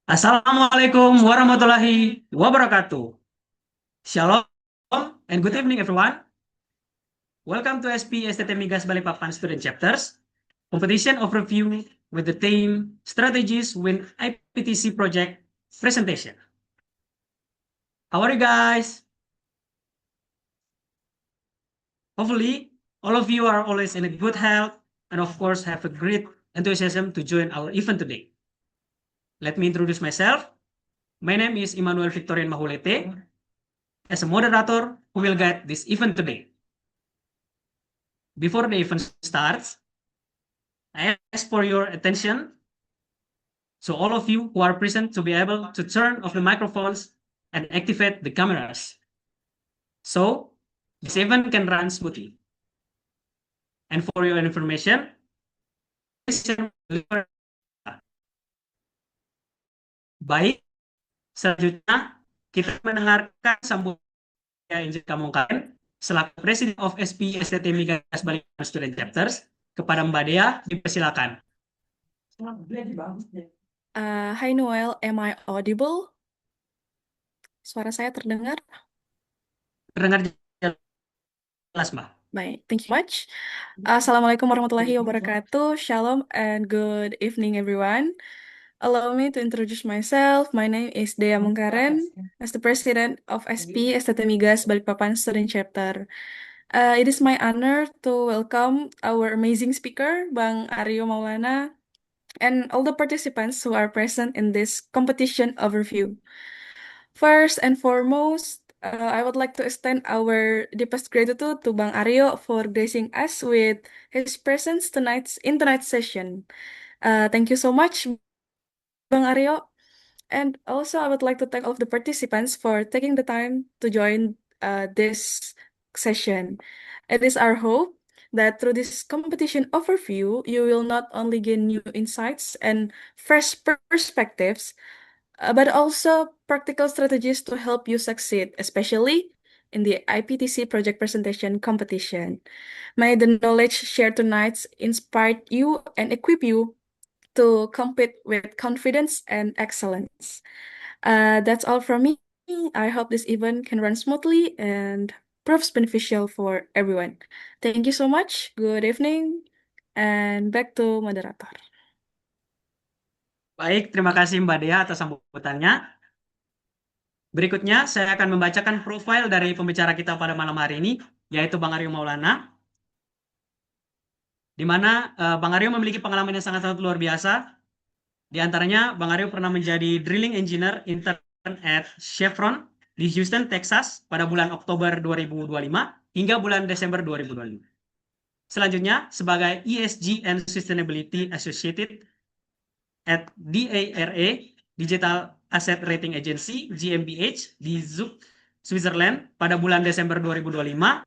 Assalamualaikum warahmatullahi wabarakatuh. Shalom and good evening everyone. Welcome to SP STT Migas Balikpapan Student Chapters Competition Overview with the theme Strategies Win IPTC Project Presentation. How are you guys? Hopefully, all of you are always in a good health and of course have a great enthusiasm to join our event today. Let me introduce myself. My name is Emmanuel Victorian Mahulete. As a moderator who will guide this event today. Before the event starts, I ask for your attention. So all of you who are present to be able to turn off the microphones and activate the cameras. So this event can run smoothly. And for your information, baik, selanjutnya kita mendengarkan sambutan Injil Kamongkaren selaku President of SP STT Migas Balikpapan Student Chapters kepada Mbak Dea, dipersilakan. Hi Noel, am I audible? Suara saya terdengar? Terdengar jelas, Mbak. Baik, thank you much. Assalamualaikum warahmatullahi wabarakatuh. Shalom and good evening everyone. Allow me to introduce myself. My name is Dea Mungkaren, as the President of SP STT Migas Balikpapan Student Chapter. It is my honor to welcome our amazing speaker, Bang Aryo Maulana, and all the participants who are present in this competition overview. First and foremost, I would like to extend our deepest gratitude to Bang Aryo for gracing us with his presence in tonight's session. Thank you so much, Bang Aryo. And also, I would like to thank all of the participants for taking the time to join this session. It is our hope that through this competition overview, you will not only gain new insights and fresh perspectives, but also practical strategies to help you succeed, especially in the IPTC project presentation competition. May the knowledge shared tonight inspire you and equip you to compete with confidence and excellence. That's all from me. I hope this event can run smoothly and proves beneficial for everyone. Thank you so much. Good evening. And back to moderator. Baik, terima kasih Mbak Dea atas sambutannya. Berikutnya, saya akan membacakan profil dari pembicara kita pada malam hari ini, yaitu Bang Aryo Maulana, di mana Bang Aryo memiliki pengalaman yang sangat-sangat luar biasa. Di antaranya, Bang Aryo pernah menjadi drilling engineer intern at Chevron di Houston, Texas pada bulan Oktober 2025 hingga bulan Desember 2025. Selanjutnya, sebagai ESG and Sustainability Associated at DARA, Digital Asset Rating Agency, GmbH, di Zug, Switzerland pada bulan Desember 2025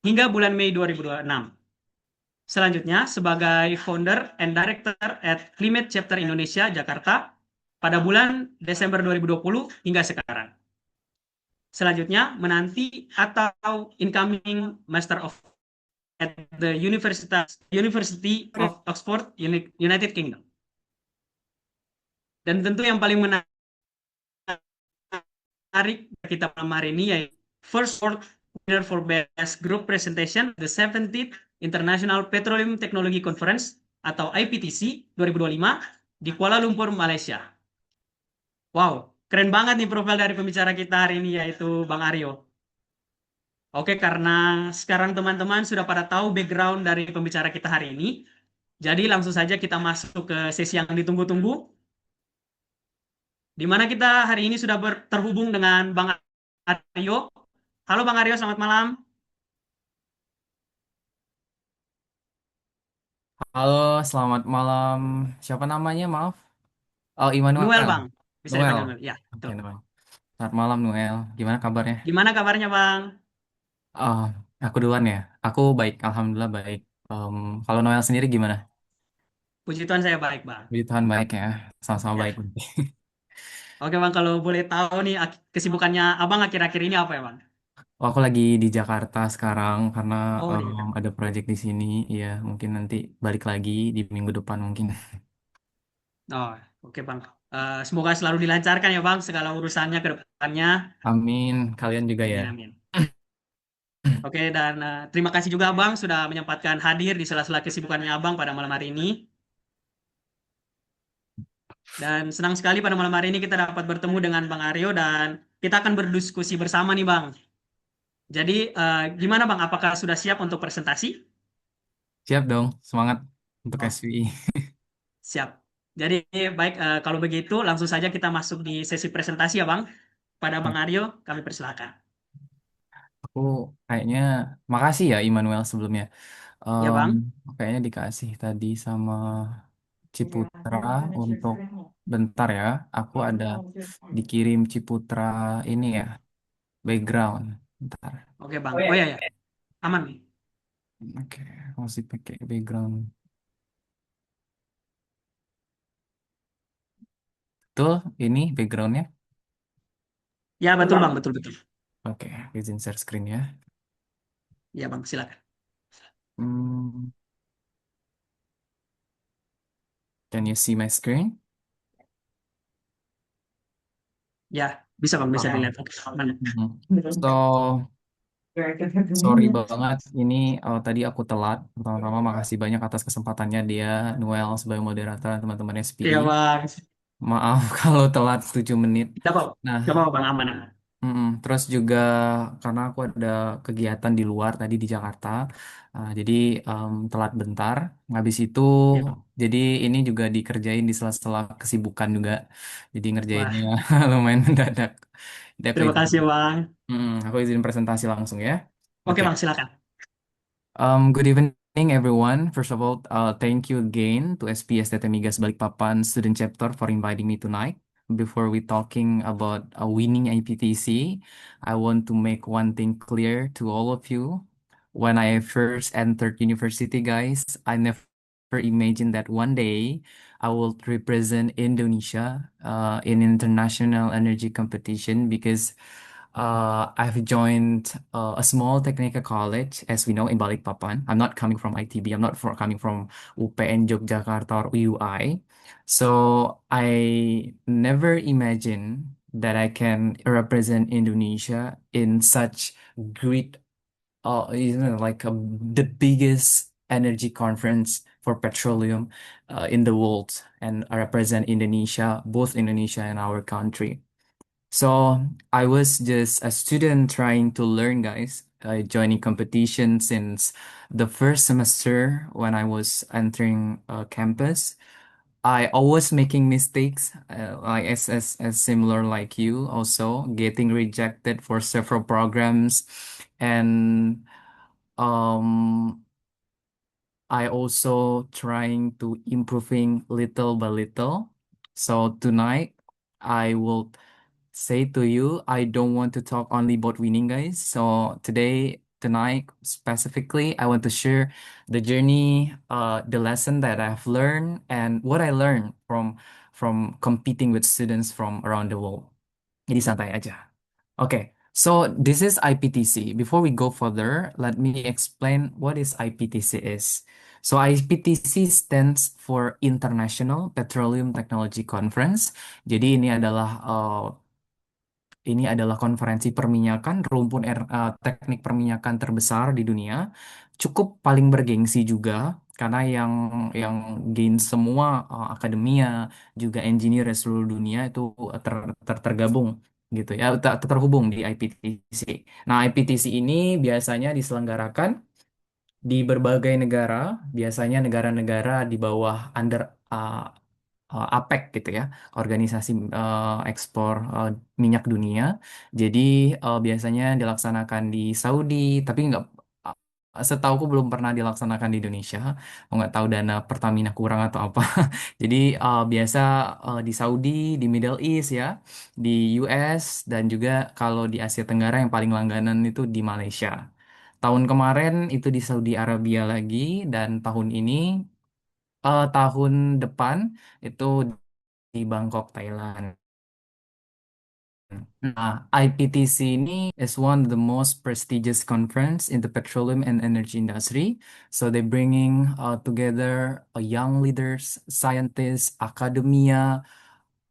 hingga bulan Mei 2026. Selanjutnya, sebagai founder and director at Climate Chapter Indonesia, Jakarta pada bulan Desember 2020 hingga sekarang. Selanjutnya, menanti atau incoming Master of at the University of Oxford, United Kingdom. Dan tentu yang paling menarik kita malam hari ini yaitu First Award Winner for Best Group Presentation, the 17th International Petroleum Technology Conference atau IPTC 2025 di Kuala Lumpur, Malaysia. Wow, keren banget nih profil dari pembicara kita hari ini yaitu Bang Aryo. Oke, karena sekarang teman-teman sudah pada tahu background dari pembicara kita hari ini, jadi langsung saja kita masuk ke sesi yang ditunggu-tunggu, di mana kita hari ini sudah terhubung dengan Bang Aryo. Halo Bang Aryo, selamat malam. Halo, selamat malam. Siapa namanya? Maaf. Oh, Noel Immanuel. Bang, bisa Noel. dipanggil Noel. Ya, Oke, betul. Noel. Selamat malam, Noel. Gimana kabarnya? Gimana kabarnya Bang? Oh, aku duluan ya. Aku baik, alhamdulillah baik. Kalau Noel sendiri gimana? Puji Tuhan saya baik Bang. Puji Tuhan baik ya. Sama-sama Ya. baik. Oke Bang, kalau boleh tahu nih kesibukannya Abang akhir-akhir ini apa ya Bang? Oh, aku lagi di Jakarta sekarang karena Oh, di Jakarta. ada proyek di sini. Iya, mungkin nanti balik lagi di minggu depan mungkin. Oh, oke Bang. Semoga selalu dilancarkan ya Bang, segala urusannya ke depannya. Amin, kalian juga ya. Amin, amin. Oke, dan terima kasih juga Bang sudah menyempatkan hadir di sela-sela kesibukannya Abang pada malam hari ini. Dan senang sekali pada malam hari ini kita dapat bertemu dengan Bang Aryo dan kita akan berdiskusi bersama nih Bang. Jadi gimana Bang? Apakah sudah siap untuk presentasi? Siap dong, semangat untuk Oh, SWI. siap. Jadi baik kalau begitu langsung saja kita masuk di sesi presentasi ya Bang. Pada Bang Aryo kami persilakan. Aku kayaknya makasih ya Immanuel sebelumnya. Ya Em, Bang. Kayaknya dikasih tadi sama Ciputra untuk bentar ya. Aku ada dikirim Ciputra ini ya, background. Bentar. Oke Bang. Oh ya ya, aman nih. Oke, masih pakai background. Betul, ini backgroundnya. Ya betul Bang, betul betul. Oke, izin share screen ya. Ya Bang, silakan. Hmm, can you see my screen? Ya, bisa Bang, bisa Uh, dilihat. Oke, aman. mhm. So, sorry banget, ini tadi aku telat. Pertama-tama makasih banyak atas kesempatannya dia, Noel sebagai moderator, teman-teman SPI. Iya Bang. Maaf kalau telat 7 menit. Tidak apa, Nah, tidak apa Bang, aman. terus juga karena aku ada kegiatan di luar tadi di Jakarta, jadi telat bentar. Habis itu, Ya Bang. jadi ini juga dikerjain di sela-sela kesibukan juga. Jadi Wah, ngerjainnya lumayan mendadak. Jadi terima kasih Bang. aku izin presentasi langsung ya. Oke Oke. Bang, silakan. Good evening, everyone. First of all, thank you again to SPS Migas Balikpapan Student Chapter for inviting me tonight. Before we talking about winning IPTC, I want to make one thing clear to all of you. When I first entered university, guys, I never imagined that one day I will represent Indonesia in international energy competition because I've joined a small technical college, as we know, in Balikpapan. I'm not coming from ITB. I'm not coming from UPN Yogyakarta or UI. So I never imagined that I can represent Indonesia in such great, like the biggest energy conference for petroleum in the world, and represent Indonesia, both Indonesia and our country. So I was just a student trying to learn, guys. Joining competition since the first semester when I was entering campus. I always making mistakes, like as similar like you, also getting rejected for several programs, and um, I also trying to improving little by little. So tonight, I will say to you, I don't want to talk only about winning, guys. So tonight specifically, I want to share the journey, the lesson that I've learned, and what I learned from competing with students from around the world. Jadi santai aja. Okay, so this is IPTC. Before we go further, let me explain what is IPTC is. So IPTC stands for International Petroleum Technology Conference. Jadi ini adalah konferensi perminyakan, teknik perminyakan terbesar di dunia. Cukup paling bergengsi juga karena yang gain semua akademia juga engineer di seluruh dunia itu tergabung gitu ya, terhubung di IPTC. Nah, IPTC ini biasanya diselenggarakan di berbagai negara, biasanya negara-negara di bawah under uh, APEC gitu ya, Organisasi Ekspor Minyak Dunia. Jadi biasanya dilaksanakan di Saudi, tapi nggak, setauku belum pernah dilaksanakan di Indonesia. Nggak tahu dana Pertamina kurang atau apa. Jadi biasa di Saudi, di Middle East ya, di US, dan juga kalau di Asia Tenggara yang paling langganan itu di Malaysia. Tahun kemarin itu di Saudi Arabia lagi, dan tahun ini, tahun depan itu di Bangkok, Thailand. Nah, IPTC ini is one of the most prestigious conference in the petroleum and energy industry. So they bringing together young leaders, scientists, academia,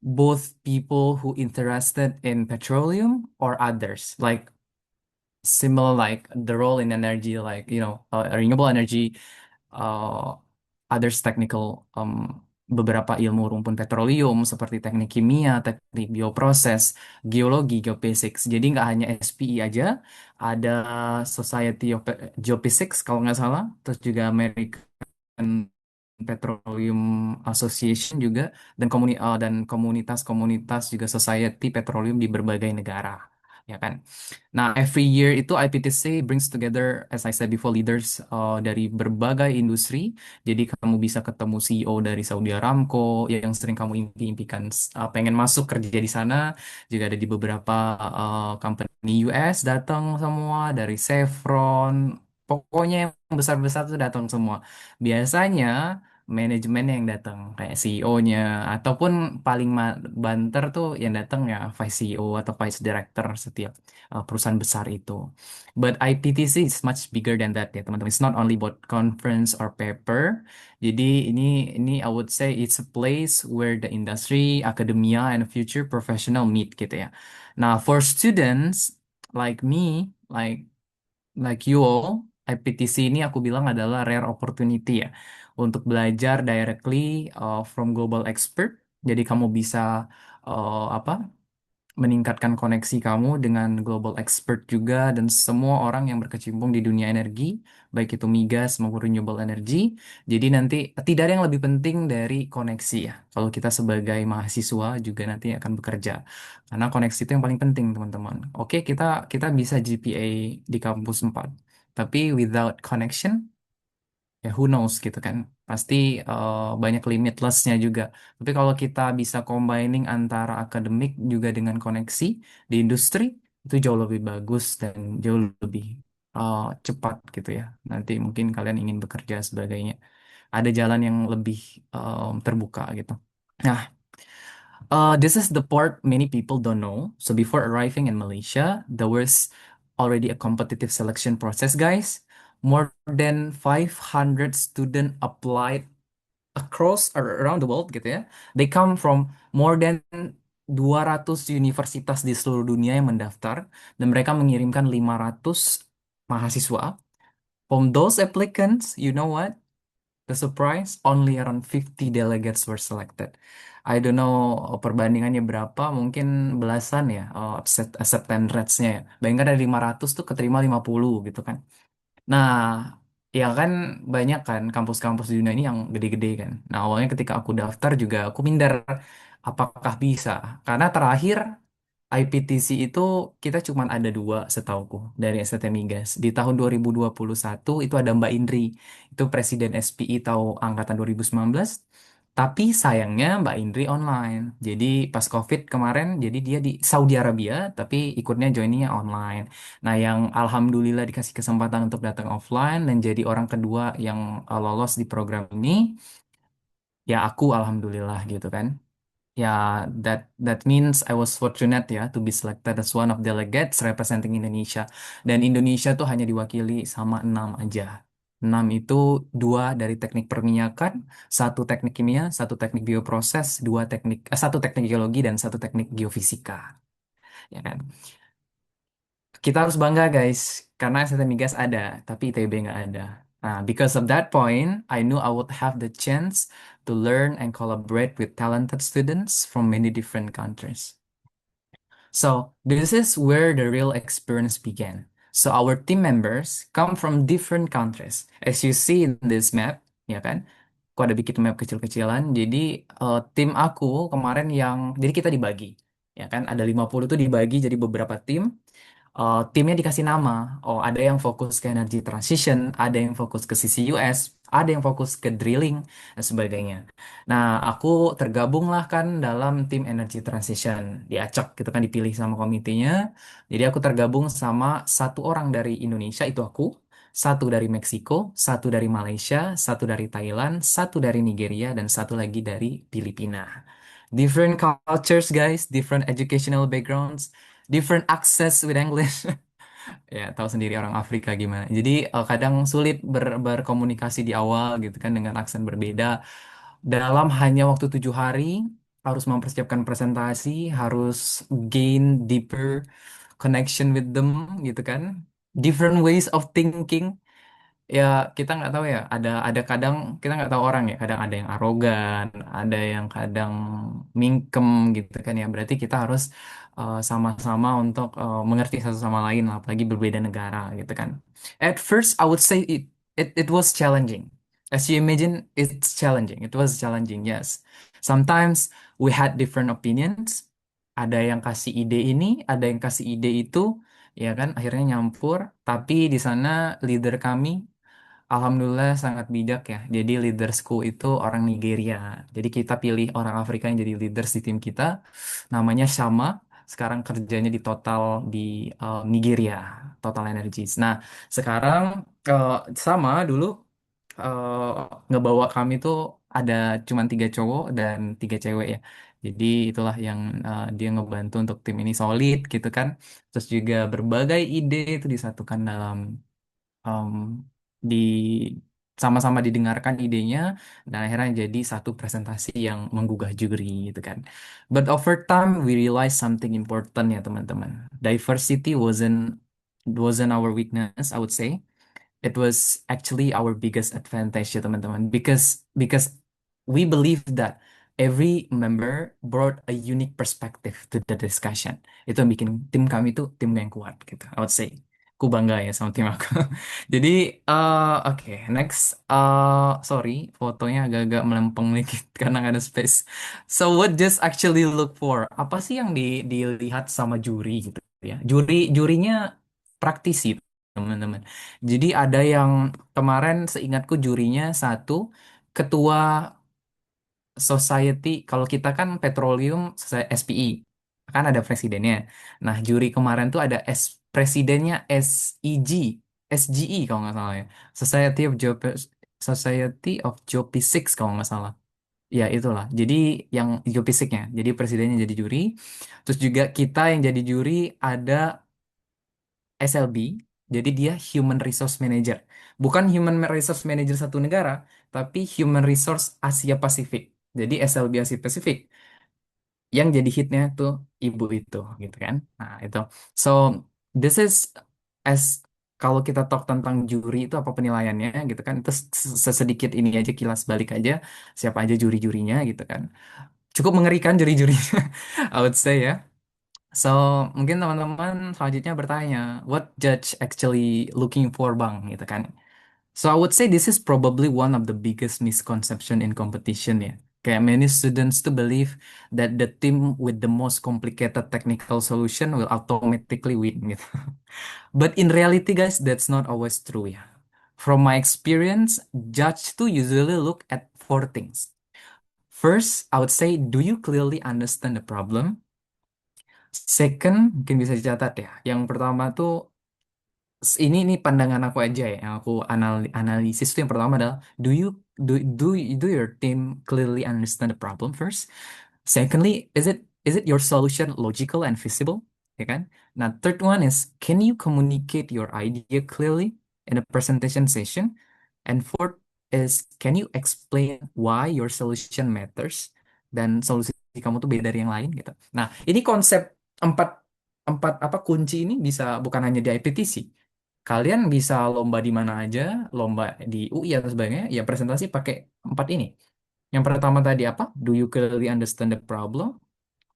both people who interested in petroleum or others, like similar like the role in energy, like renewable energy, uh, others technical beberapa ilmu rumpun petroleum seperti teknik kimia, teknik bioproses, geologi, geophysics. Jadi nggak hanya SPI aja, ada Society of Geophysics kalau nggak salah, terus juga American Petroleum Association juga dan komunitas-komunitas juga Society Petroleum di berbagai negara, ya kan? Nah, every year itu IPTC brings together, as I said before, leaders dari berbagai industri. Jadi kamu bisa ketemu CEO dari Saudi Aramco yang sering kamu impi-impikan pengen masuk kerja di sana. Juga ada di beberapa company US datang semua, dari Chevron. Pokoknya yang besar-besar tuh datang semua. Biasanya manajemen yang datang kayak CEO-nya ataupun paling banter tuh yang datang ya vice CEO atau vice director setiap perusahaan besar itu. But IPTC is much bigger than that ya teman-teman. It's not only about conference or paper. Jadi ini I would say it's a place where the industry, academia, and future professional meet gitu ya. Nah, for students like me, like you all, IPTC ini aku bilang adalah rare opportunity ya untuk belajar directly from global expert. Jadi kamu bisa apa meningkatkan koneksi kamu dengan global expert juga dan semua orang yang berkecimpung di dunia energi, baik itu migas maupun renewable energy. Jadi nanti tidak ada yang lebih penting dari koneksi ya. Kalau kita sebagai mahasiswa juga nanti akan bekerja. Karena koneksi itu yang paling penting, teman-teman. Oke, kita kita bisa GPA di kampus 4, tapi without connection ya who knows gitu kan, pasti banyak limitlessnya juga. Tapi kalau kita bisa combining antara akademik juga dengan koneksi di industri, itu jauh lebih bagus dan jauh lebih cepat gitu ya. Nanti mungkin kalian ingin bekerja sebagainya, ada jalan yang lebih terbuka gitu. Nah, this is the part many people don't know. So before arriving in Malaysia, there was already a competitive selection process, guys. More than 500 students applied across or around the world gitu ya. They come from more than 200 universitas di seluruh dunia yang mendaftar dan mereka mengirimkan 500 mahasiswa. From those applicants, you know what? The surprise, only around 50 delegates were selected. I don't know perbandingannya berapa, mungkin belasan ya, acceptance rates-nya ya. Bayangkan dari 500 tuh keterima 50 gitu kan. Nah, ya kan banyak kan kampus-kampus di dunia ini yang gede-gede kan. Nah, awalnya ketika aku daftar juga aku minder apakah bisa. Karena terakhir IPTC itu kita cuma ada dua setauku dari STT Migas. Di tahun 2021 itu ada Mbak Indri, itu Presiden SPI tahu angkatan 2019. Tapi sayangnya Mbak Indri online. Jadi pas COVID kemarin, jadi dia di Saudi Arabia, tapi ikutnya joiningnya online. Nah, yang alhamdulillah dikasih kesempatan untuk datang offline dan jadi orang kedua yang lolos di program ini, ya aku alhamdulillah gitu kan. Ya, that means I was fortunate ya to be selected as one of delegates representing Indonesia. Dan Indonesia tuh hanya diwakili sama 6 aja. 6 itu dua dari teknik perminyakan, satu teknik kimia, satu teknik bioproses, satu teknik geologi dan satu teknik geofisika. Ya kan? Kita harus bangga guys, karena STT Migas ada, tapi ITB nggak ada. Nah, because of that point, I knew I would have the chance to learn and collaborate with talented students from many different countries. So this is where the real experience began. So our team members come from different countries. As you see in this map, ya kan? Aku ada bikin map kecil-kecilan. Jadi tim aku kemarin jadi kita dibagi. Ya kan, ada 50 tuh dibagi jadi beberapa tim. Timnya dikasih nama. Oh, ada yang fokus ke energy transition, ada yang fokus ke CCUS, ada yang fokus ke drilling dan sebagainya. Nah, aku tergabung lah kan dalam tim energy transition. Diacak gitu kan, dipilih sama komitinya. Jadi aku tergabung sama satu orang dari Indonesia, itu aku. Satu dari Meksiko, satu dari Malaysia, satu dari Thailand, satu dari Nigeria, dan satu lagi dari Filipina. different cultures, guys, different educational backgrounds, different access with English. Ya, tahu sendiri orang Afrika gimana. Jadi kadang sulit berkomunikasi di awal gitu kan dengan aksen berbeda. Dalam hanya waktu 7 hari harus mempersiapkan presentasi, harus gain deeper connection with them gitu kan. Different ways of thinking. Ya kita nggak tahu ya. Ada kadang kita nggak tahu orang ya. Kadang ada yang arogan, ada yang kadang mingkem gitu kan ya. Berarti kita harus sama-sama untuk mengerti satu sama lain lah, apalagi berbeda negara gitu kan. At first, I would say it was challenging. As you imagine, it's challenging. It was challenging, yes. Sometimes we had different opinions. Ada yang kasih ide ini, ada yang kasih ide itu, ya kan? Akhirnya nyampur. Tapi di sana leader kami alhamdulillah sangat bijak ya. Jadi leadersku itu orang Nigeria. Jadi kita pilih orang Afrika yang jadi leaders di tim kita. Namanya Shama. Sekarang kerjanya di Total di Nigeria, Total Energies. Nah, sekarang eh, sama dulu eh, ngebawa kami tuh ada cuma 3 cowok dan 3 cewek ya. Jadi itulah yang dia ngebantu untuk tim ini solid gitu kan. Terus juga berbagai ide itu disatukan dalam em, di sama-sama didengarkan idenya dan akhirnya jadi satu presentasi yang menggugah juri gitu kan. But over time we realized something important ya teman-teman. Diversity wasn't our weakness, I would say. It was actually our biggest advantage ya teman-teman. Because we believe that every member brought a unique perspective to the discussion. Itu yang bikin tim kami tuh tim yang kuat gitu. I would say. Aku bangga ya sama tim aku. Jadi, oke, next. Sorry, fotonya agak-agak melempeng dikit karena nggak ada space. So, what just actually look for? Apa sih yang dilihat sama juri gitu ya? Jurinya praktisi, teman-teman. Jadi ada yang kemarin seingatku jurinya satu ketua society. Kalau kita kan petroleum SPI, kan ada presidennya. Nah, juri kemarin tuh ada presidennya SEG, SGE kalau nggak salah ya. Society of Geophysics kalau nggak salah. Ya, itulah. Jadi yang geofisiknya. Jadi presidennya jadi juri. Terus juga kita yang jadi juri ada SLB, jadi dia Human Resource Manager. Bukan Human Resource Manager satu negara, tapi Human Resource Asia Pasifik. Jadi SLB Asia Pasifik yang jadi hitnya tuh ibu itu, gitu kan? Nah itu. So this is as kalau kita talk tentang juri itu apa penilaiannya, gitu kan? Itu sesedikit ini aja kilas balik aja siapa aja juri-jurinya, gitu kan? Cukup mengerikan juri-jurinya, I would say ya. So, mungkin teman-teman selanjutnya bertanya, what judge actually looking for bang, gitu kan? So, I would say this is probably one of the biggest misconception in competition ya. Kayak many students to believe that the team with the most complicated technical solution will automatically win gitu. But in reality guys, that's not always true ya. From my experience, judge to usually look at four things. First, I would say, do you clearly understand the problem? Second, mungkin bisa dicatat ya. Yang pertama tuh ini pandangan aku aja ya. Yang aku analisis tuh yang pertama adalah do your team clearly understand the problem first? Secondly, is it your solution logical and feasible? Ya kan? Nah, third one is can you communicate your idea clearly in a presentation session? And fourth is can you explain why your solution matters dan solusi kamu tuh beda dari yang lain gitu. Nah, ini konsep empat empat apa kunci ini bisa bukan hanya di IPTC. Kalian bisa lomba di mana aja, lomba di UI atau sebagainya, ya presentasi pakai empat ini. Yang pertama tadi apa? Do you clearly understand the problem?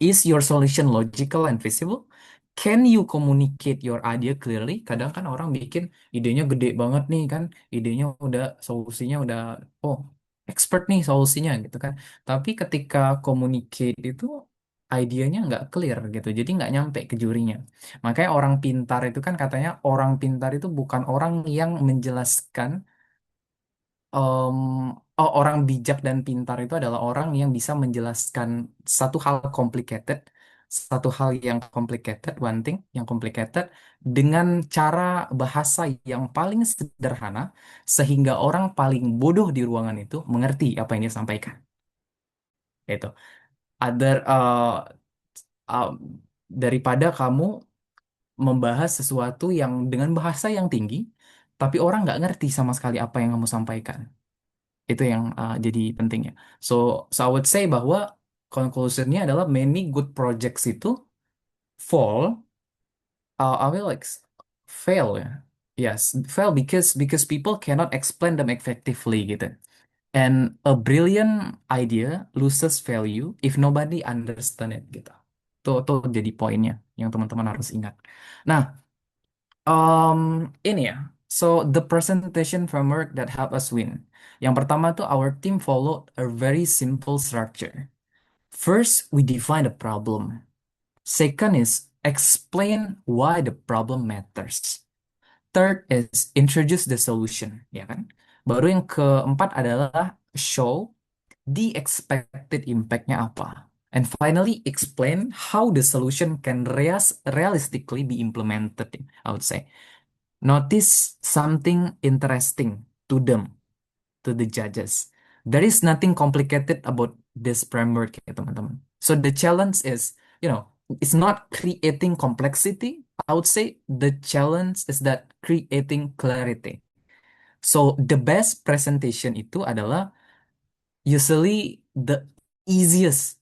Is your solution logical and feasible? Can you communicate your idea clearly? Kadang kan orang bikin idenya gede banget nih kan, idenya udah solusinya udah oh expert nih solusinya gitu kan. Tapi ketika communicate itu idenya nggak clear gitu, jadi nggak nyampe ke jurinya. Makanya orang pintar itu kan katanya orang pintar itu bukan orang yang menjelaskan em, orang bijak dan pintar itu adalah orang yang bisa menjelaskan satu hal yang complicated, one thing yang complicated dengan cara bahasa yang paling sederhana sehingga orang paling bodoh di ruangan itu mengerti apa yang dia sampaikan. Itu. other uh, daripada kamu membahas sesuatu yang dengan bahasa yang tinggi, tapi orang nggak ngerti sama sekali apa yang kamu sampaikan. Itu yang jadi pentingnya. So, so I would say bahwa conclusionnya adalah many good projects itu fall, I will fail ya. Yes, fail because people cannot explain them effectively gitu. And a brilliant idea loses value if nobody understand it gitu. Tuh jadi poinnya yang teman-teman harus ingat. Nah, ini ya. So the presentation framework that help us win. Yang pertama tuh our team followed a very simple structure. First, we define the problem. Second is explain why the problem matters. Third is introduce the solution, ya kan? Baru yang keempat adalah show the expected impact-nya apa. And finally, explain how the solution can realistically be implemented, I would say. Notice something interesting to them, to the judges. There is nothing complicated about this framework, ya teman-teman. So the challenge is, it's not creating complexity. I would say the challenge is that creating clarity. So the best presentation itu adalah usually the easiest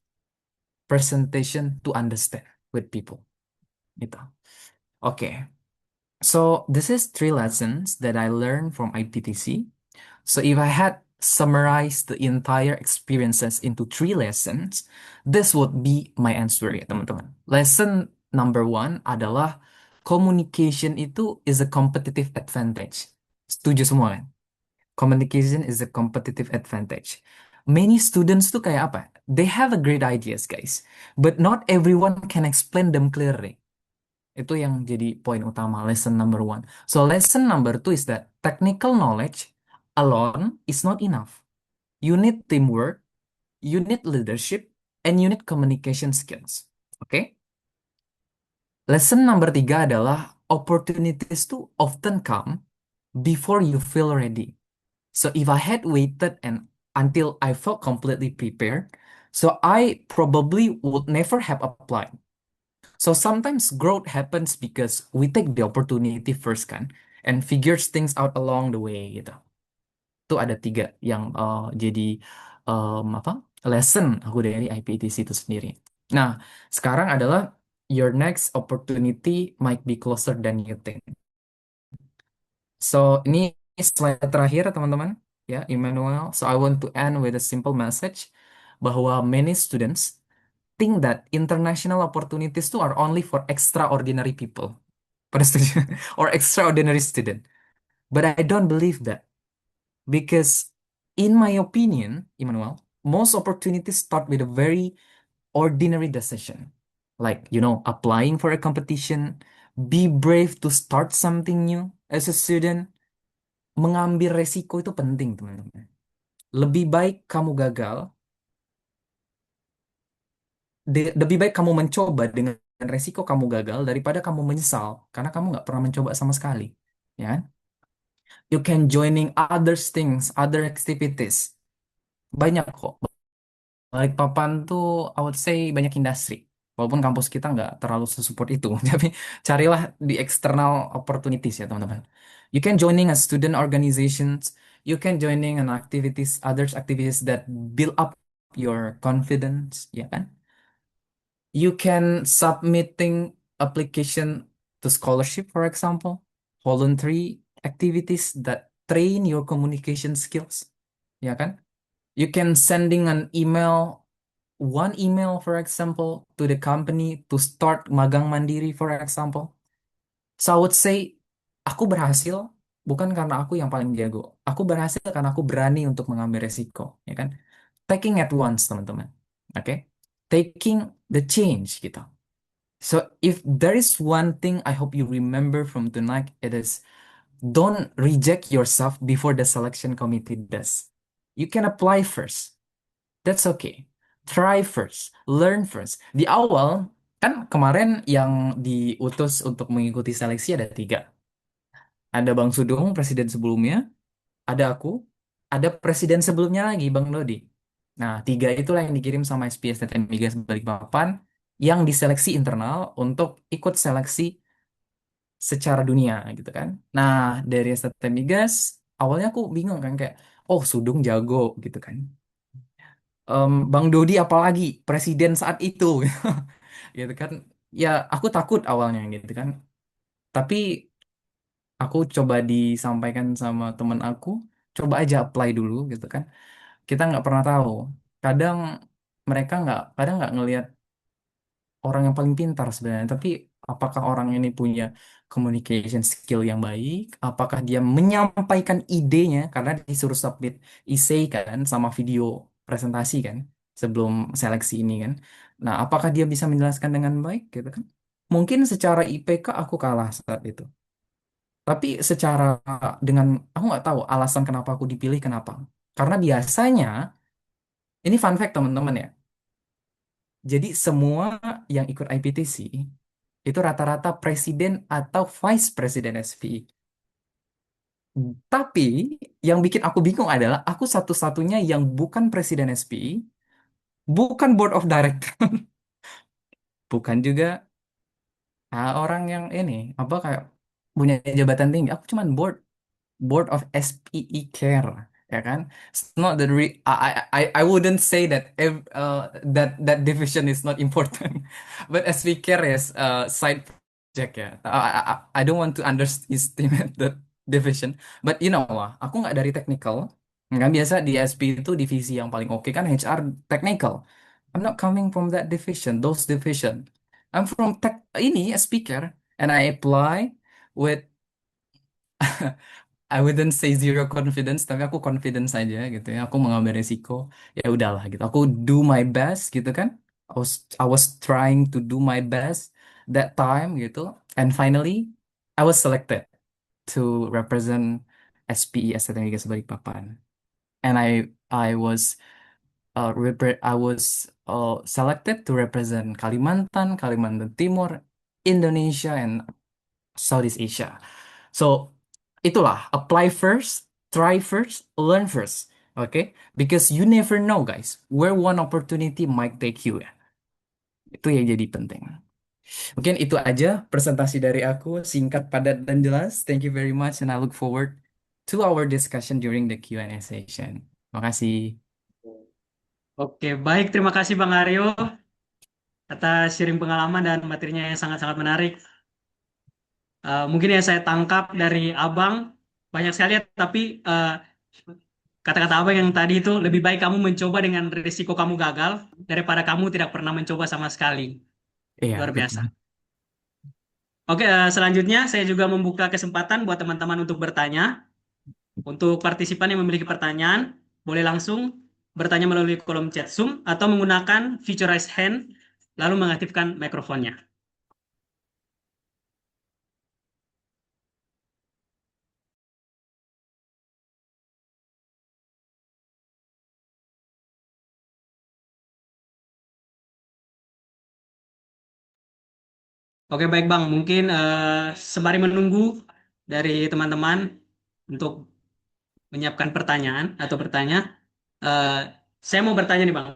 presentation to understand with people. Gitu. Okay. So this is 3 lessons that I learned from IPTC. So if I had summarized the entire experiences into 3 lessons, this would be my answer ya teman-teman. Lesson number 1 adalah communication itu is a competitive advantage. Setuju semua kan? Communication is a competitive advantage. Many students tuh kayak apa? They have a great ideas guys, but not everyone can explain them clearly. Itu yang jadi poin utama, lesson number 1. So lesson number 2 is that technical knowledge alone is not enough. You need teamwork, you need leadership, and you need communication skills. Okay? Lesson number 3 adalah opportunities to often come before you feel ready. So if I had waited and until I felt completely prepared, so I probably would never have applied. So sometimes growth happens because we take the opportunity first kan, and figures things out along the way gitu. Itu ada 3 yang jadi lesson aku dari IPTC itu sendiri. Nah, sekarang adalah your next opportunity might be closer than you think. So ini slide terakhir teman-teman ya Emmanuel. So I want to end with a simple message bahwa many students think that international opportunities itu are only for extraordinary people. Pada setuju? Or extraordinary student. But I don't believe that. Because in my opinion, Emmanuel, most opportunities start with a very ordinary decision. Like, applying for a competition, be brave to start something new as a student. Mengambil resiko itu penting, teman-teman. Lebih baik kamu gagal, lebih baik kamu mencoba dengan resiko kamu gagal daripada kamu menyesal karena kamu nggak pernah mencoba sama sekali, ya kan? You can joining other things, other activities. Banyak kok. Balikpapan tuh, I would say banyak industri. Walaupun kampus kita nggak terlalu sesupport itu, tapi carilah di external opportunities ya teman-teman. You can joining a student organizations, you can joining an activities, others activities that build up your confidence, ya kan? You can submitting application to scholarship, for example, voluntary activities that train your communication skills, ya kan? You can sending an email, one email, for example, to the company to start magang mandiri, for example. So I would say, aku berhasil bukan karena aku yang paling jago. Aku berhasil karena aku berani untuk mengambil resiko, ya kan? Taking at once, teman-teman. Oke? Taking the change, gitu. So if there is one thing I hope you remember from tonight, it is don't reject yourself before the selection committee does. You can apply first. That's okay. Try first, learn first. Di awal, kan kemarin yang diutus untuk mengikuti seleksi ada 3. Ada Bang Sudung, presiden sebelumnya, ada aku, ada presiden sebelumnya lagi, Bang Dodi. Nah, tiga itulah yang dikirim sama SPS TT Migas Balikpapan yang diseleksi internal untuk ikut seleksi secara dunia gitu kan. Nah, dari STT Migas awalnya aku bingung kan kayak oh Sudung jago gitu kan. Bang Dodi apalagi presiden saat itu gitu kan. Ya, aku takut awalnya gitu kan. Tapi aku coba disampaikan sama temen aku, coba aja apply dulu gitu kan. Kita nggak pernah tahu. Kadang kadang nggak ngelihat orang yang paling pintar sebenarnya, tapi apakah orang ini punya communication skill yang baik? Apakah dia menyampaikan idenya karena disuruh submit essay kan sama video presentasi kan sebelum seleksi ini kan. Nah, apakah dia bisa menjelaskan dengan baik gitu kan? Mungkin secara IPK aku kalah saat itu. Tapi secara dengan aku nggak tahu alasan kenapa aku dipilih kenapa. Karena biasanya ini fun fact teman-teman ya. Jadi semua yang ikut IPTC itu rata-rata presiden atau vice presiden SPI. Tapi yang bikin aku bingung adalah aku satu-satunya yang bukan presiden SPI, bukan board of director, bukan juga orang yang ini apa kayak punya jabatan tinggi. Aku cuman board of SPE Care, ya kan? It's not the I wouldn't say that that division is not important, but SPE Care is side project ya. I don't want to underestimate that division, but you know lah, aku nggak dari technical. Kan biasa di SP itu divisi yang paling oke kan HR technical. I'm not coming from that division, those division. I'm from tech ini speaker, and I apply with I wouldn't say zero confidence, tapi aku confidence aja gitu ya. Aku mengambil resiko. Ya udahlah gitu. Aku do my best gitu kan. I was trying to do my best that time gitu. And finally, I was selected to represent SPI Estetika Balikpapan. And I was selected to represent Kalimantan Timur, Indonesia, and Southeast Asia. So itulah apply first, try first, learn first. Okay? Because you never know guys where one opportunity might take you ya. Itu yang jadi penting. Mungkin itu aja presentasi dari aku, singkat, padat, dan jelas. Thank you very much and I look forward to our discussion during the Q&A session. Makasih. Oke, baik. Terima kasih Bang Aryo atas sharing pengalaman dan materinya yang sangat-sangat menarik. Mungkin yang saya tangkap dari Abang banyak sekali ya, tapi kata-kata Abang yang tadi itu lebih baik kamu mencoba dengan risiko kamu gagal daripada kamu tidak pernah mencoba sama sekali. Iya, Luar betul. biasa. Oke, selanjutnya saya juga membuka kesempatan buat teman-teman untuk bertanya. Untuk partisipan yang memiliki pertanyaan, boleh langsung bertanya melalui kolom chat Zoom atau menggunakan feature raise hand lalu mengaktifkan mikrofonnya. Oke, baik Bang. Mungkin sembari menunggu dari teman-teman untuk menyiapkan pertanyaan atau bertanya, eh, saya mau bertanya nih Bang.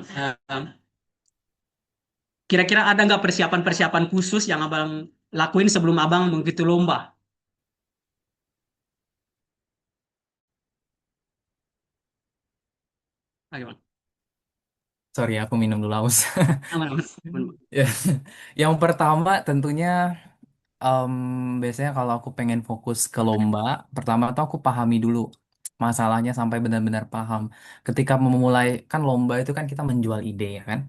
Kira-kira ada nggak persiapan-persiapan khusus yang Abang lakuin sebelum Abang mengikuti lomba? Oke, Bang. Sorry, aku minum dulu haus. Aman, aman. Aman, Bang. Ya. Yang pertama tentunya Em, biasanya kalau aku pengen fokus ke lomba, pertama tuh aku pahami dulu masalahnya sampai benar-benar paham. Ketika memulai, kan lomba itu kan kita menjual ide ya kan.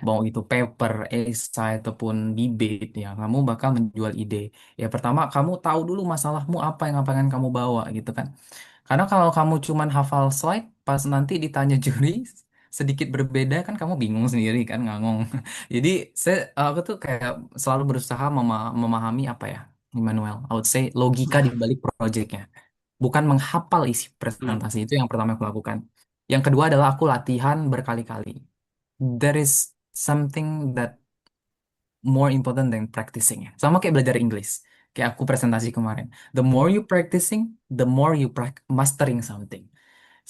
Mau itu paper, esai, ataupun debate ya, kamu bakal menjual ide. Ya pertama kamu tahu dulu masalahmu apa yang pengen kamu bawa gitu kan. Karena kalau kamu cuman hafal slide, pas nanti ditanya juri sedikit berbeda kan kamu bingung sendiri kan ngangong. Jadi aku tuh kayak selalu berusaha memahami apa ya, Immanuel. I would say logika di balik proyeknya. Bukan menghafal isi Hmm. presentasi itu yang pertama aku lakukan. Yang kedua adalah aku latihan berkali-kali. There is something that more important than practicing ya. Sama kayak belajar Inggris. Kayak aku presentasi kemarin. The more you practicing, the more you mastering something.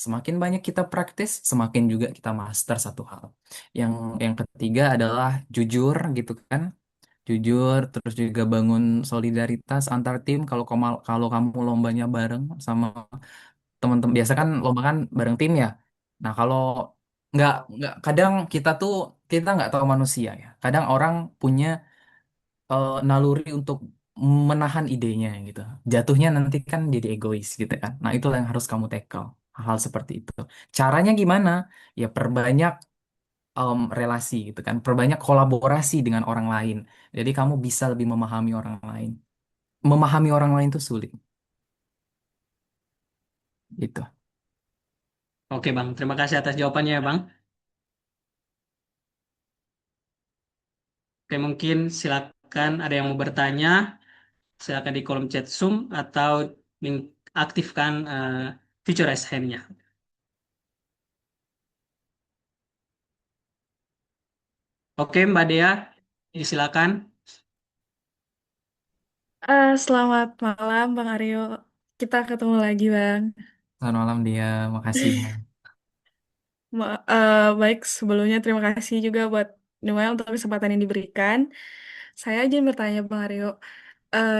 Semakin banyak kita praktis, semakin juga kita master satu hal. Yang yang ketiga adalah jujur gitu kan. Jujur, terus juga bangun solidaritas antar tim. Kalau kamu lombanya bareng sama teman-teman, biasa kan lomba kan bareng tim ya. Nah, kalau nggak kadang kita nggak tahu manusia ya. Kadang orang punya naluri untuk menahan idenya gitu. Jatuhnya nanti kan jadi egois gitu kan. Nah, itulah yang harus kamu tackle. Hal seperti itu. Caranya gimana? Ya perbanyak relasi gitu kan. Perbanyak kolaborasi dengan orang lain. Jadi kamu bisa lebih memahami orang lain. Memahami orang lain itu sulit gitu. Oke Bang, terima kasih atas jawabannya ya Bang. Oke, mungkin silakan ada yang mau bertanya, silakan di kolom chat Zoom atau aktifkan fitur raise hand-nya. Oke, Mbak Dea, silakan. Selamat malam, Bang Aryo. Kita ketemu lagi, Bang. Selamat malam dia, makasih ya. Baik, sebelumnya terima kasih juga buat Noel untuk kesempatan yang diberikan. Saya aja bertanya, Bang Aryo.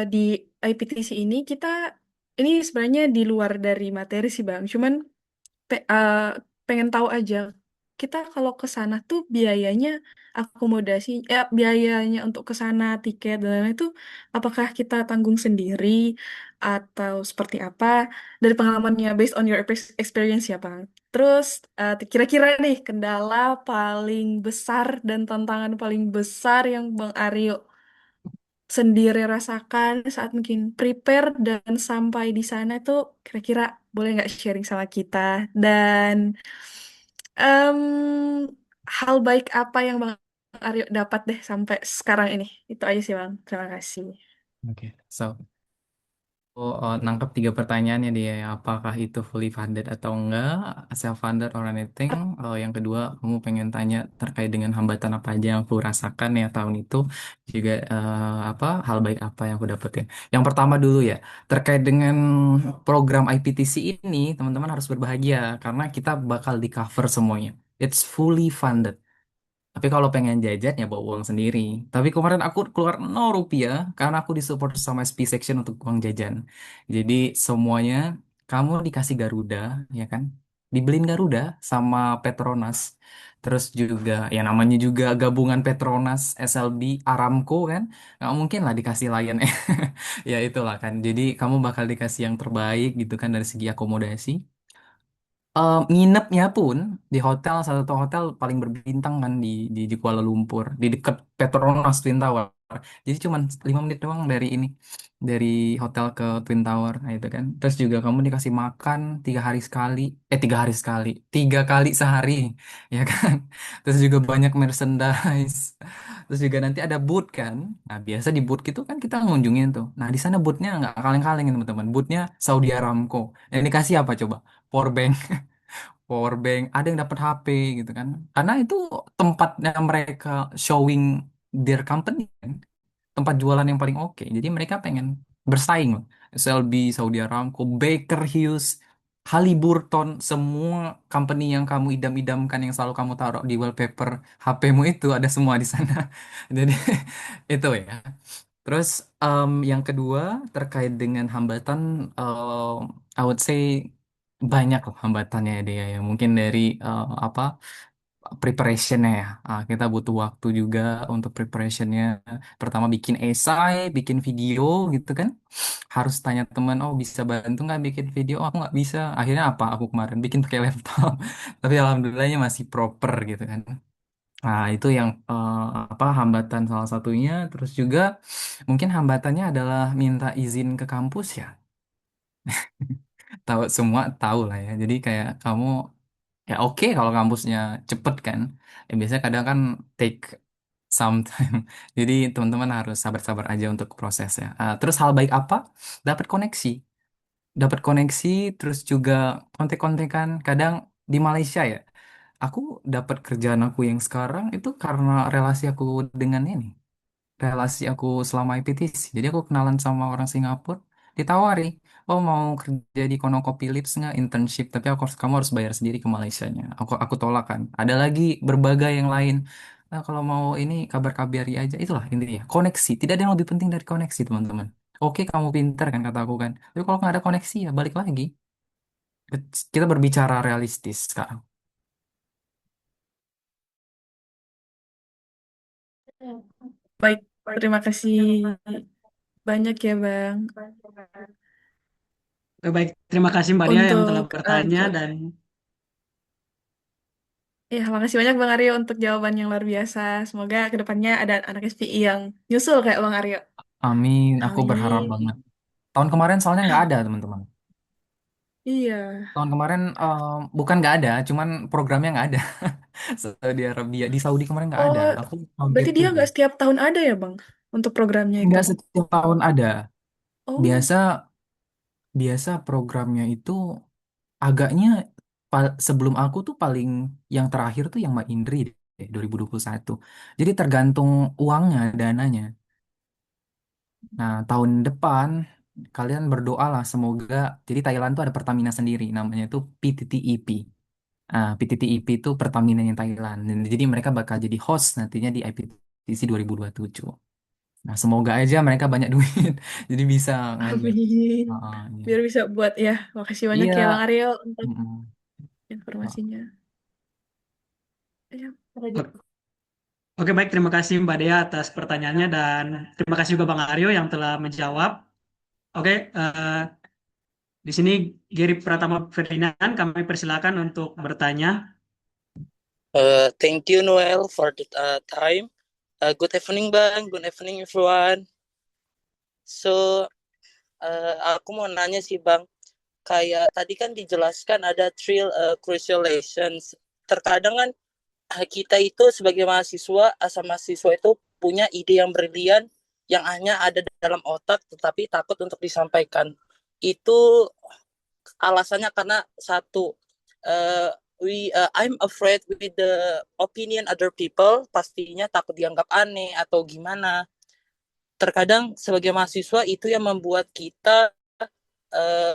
Di IPTC ini sebenarnya di luar dari materi sih, Bang. Cuman pe- uh, pengen tahu aja kita kalau ke sana tuh biayanya akomodasi biayanya untuk ke sana tiket dan lain-lain itu apakah kita tanggung sendiri atau seperti apa dari pengalamannya based on your experience ya Bang. Terus kira-kira nih kendala paling besar dan tantangan paling besar yang Bang Aryo sendiri rasakan saat mungkin prepare dan sampai di sana tuh kira-kira boleh nggak sharing sama kita dan em, hal baik apa yang Bang Aryo dapat deh sampai sekarang ini itu aja sih Bang, terima kasih. Oke. So, nangkep tiga pertanyaannya dia, ya. Apakah itu fully funded atau enggak, self-funded or anything. Yang kedua, kamu pengen tanya terkait dengan hambatan apa aja yang aku rasakan ya tahun itu. Juga apa hal baik apa yang aku dapetin. Yang pertama dulu ya, terkait dengan program IPTC ini, teman-teman harus berbahagia karena kita bakal di cover semuanya. It's fully funded. Tapi kalau pengen jajan ya bawa uang sendiri. Tapi kemarin aku keluar 0 rupiah karena aku disupport sama SP Section untuk uang jajan. Jadi semuanya kamu dikasih Garuda, ya kan? Dibeliin Garuda sama Petronas. Terus juga ya namanya juga gabungan Petronas, SLB, Aramco kan. Nggak mungkin lah dikasih Lion Air. Ya itulah kan. Jadi kamu bakal dikasih yang terbaik gitu kan dari segi akomodasi. Nginepnya pun di hotel salah satu hotel paling berbintang kan di Kuala Lumpur di dekat Petronas Twin Tower. Jadi cuma 5 menit doang dari ini dari hotel ke Twin Tower, nah itu kan. Terus juga kamu dikasih makan 3 hari sekali, 3 hari sekali, 3 kali sehari, ya kan. Terus juga banyak merchandise. Terus juga nanti ada booth kan. Nah biasa di booth gitu kan kita ngunjungin tuh. Nah di sana boothnya nggak kaleng-kaleng teman-teman. Boothnya Saudi Aramco. Yang dikasih apa coba? Powerbank, powerbank, ada yang dapat HP gitu kan. Karena itu tempatnya mereka showing their company kan. Tempat jualan yang paling oke. Jadi mereka pengen bersaing loh. SLB, Saudi Aramco, Baker Hughes, Halliburton, semua company yang kamu idam-idamkan yang selalu kamu taruh di wallpaper HP-mu itu ada semua di sana. Jadi itu ya. Terus yang kedua terkait dengan hambatan, I would say banyak loh hambatannya dia ya. Mungkin dari apa preparationnya ya. Kita butuh waktu juga untuk preparationnya. Pertama bikin esai, bikin video gitu kan. Harus tanya teman, oh bisa bantu nggak bikin video? Oh, aku nggak bisa. Akhirnya apa? Aku kemarin bikin pakai laptop. Tapi alhamdulillahnya masih proper gitu kan. Nah, itu yang apa hambatan salah satunya. Terus juga mungkin hambatannya adalah minta izin ke kampus ya. Tahu semua tahu lah ya. Jadi kayak kamu ya oke kalau kampusnya cepet kan. Biasanya kadang kan take some time. Jadi teman-teman harus sabar-sabar aja untuk prosesnya. Terus hal baik apa? Dapat koneksi. Dapat koneksi, terus juga kontek-kontekan. Kadang di Malaysia ya. Aku dapat kerjaan aku yang sekarang itu karena relasi aku dengan ini. Relasi aku selama IPTC. Jadi aku kenalan sama orang Singapura, ditawari. oh mau kerja di ConocoPhillips nggak internship, tapi kamu harus bayar sendiri ke Malaysianya. Aku tolak kan. Ada lagi berbagai yang lain. Nah, kalau mau ini kabar-kabari aja, itulah intinya. Koneksi. Tidak ada yang lebih penting dari koneksi, teman-teman. Oke, kamu pinter kan kata aku kan. Tapi kalau nggak ada koneksi ya balik lagi. Kita berbicara realistis sekarang. Baik, terima kasih banyak ya, Bang. Oke, baik, terima kasih Mbak Dia yang telah Untuk bertanya dan ya, makasih banyak Bang Aryo untuk jawaban yang luar biasa. Semoga kedepannya ada anak SPI yang nyusul kayak Bang Aryo. Amin, aku berharap Amin. banget. Tahun kemarin soalnya nggak ada, teman-teman. Iya. Tahun kemarin bukan nggak ada, cuman programnya nggak ada. Saudi Arabia, di Saudi kemarin nggak ada. Oh, Aku kaget berarti dia juga. nggak setiap tahun ada ya, Bang, untuk programnya itu? Nggak setiap tahun ada. Oh, Biasa biasa programnya itu agaknya sebelum aku tuh paling yang terakhir tuh yang Mbak Indri deh, 2021. Jadi tergantung uangnya, dananya. Nah, tahun depan kalian berdoa lah semoga. Jadi Thailand tuh ada Pertamina sendiri, namanya itu PTTEP. Ah, PTTEP itu Pertamina Thailand. Dan jadi mereka bakal jadi host nantinya di IPTC 2027. Nah, semoga aja mereka banyak duit. Jadi bisa ngajak. amin. Iya. Biar bisa buat ya. Makasih banyak ya Bang Iya. Aryo untuk Mm-mm. informasinya. Ya, oke, baik, terima kasih Mbak Dea atas pertanyaannya dan terima kasih juga Bang Aryo yang telah menjawab. Oke, di sini Gary Pratama Ferdinand, kami persilakan untuk bertanya. Thank you Noel for the time. Good evening Bang, good evening everyone. So aku mau nanya sih Bang, kayak tadi kan dijelaskan ada three crucial lessons. Terkadang kan kita itu sebagai mahasiswa, asal mahasiswa itu punya ide yang brilian yang hanya ada dalam otak tetapi takut untuk disampaikan. Itu alasannya karena satu, uh, I'm afraid with the opinion other people, pastinya takut dianggap aneh atau gimana. Terkadang sebagai mahasiswa itu yang membuat kita uh,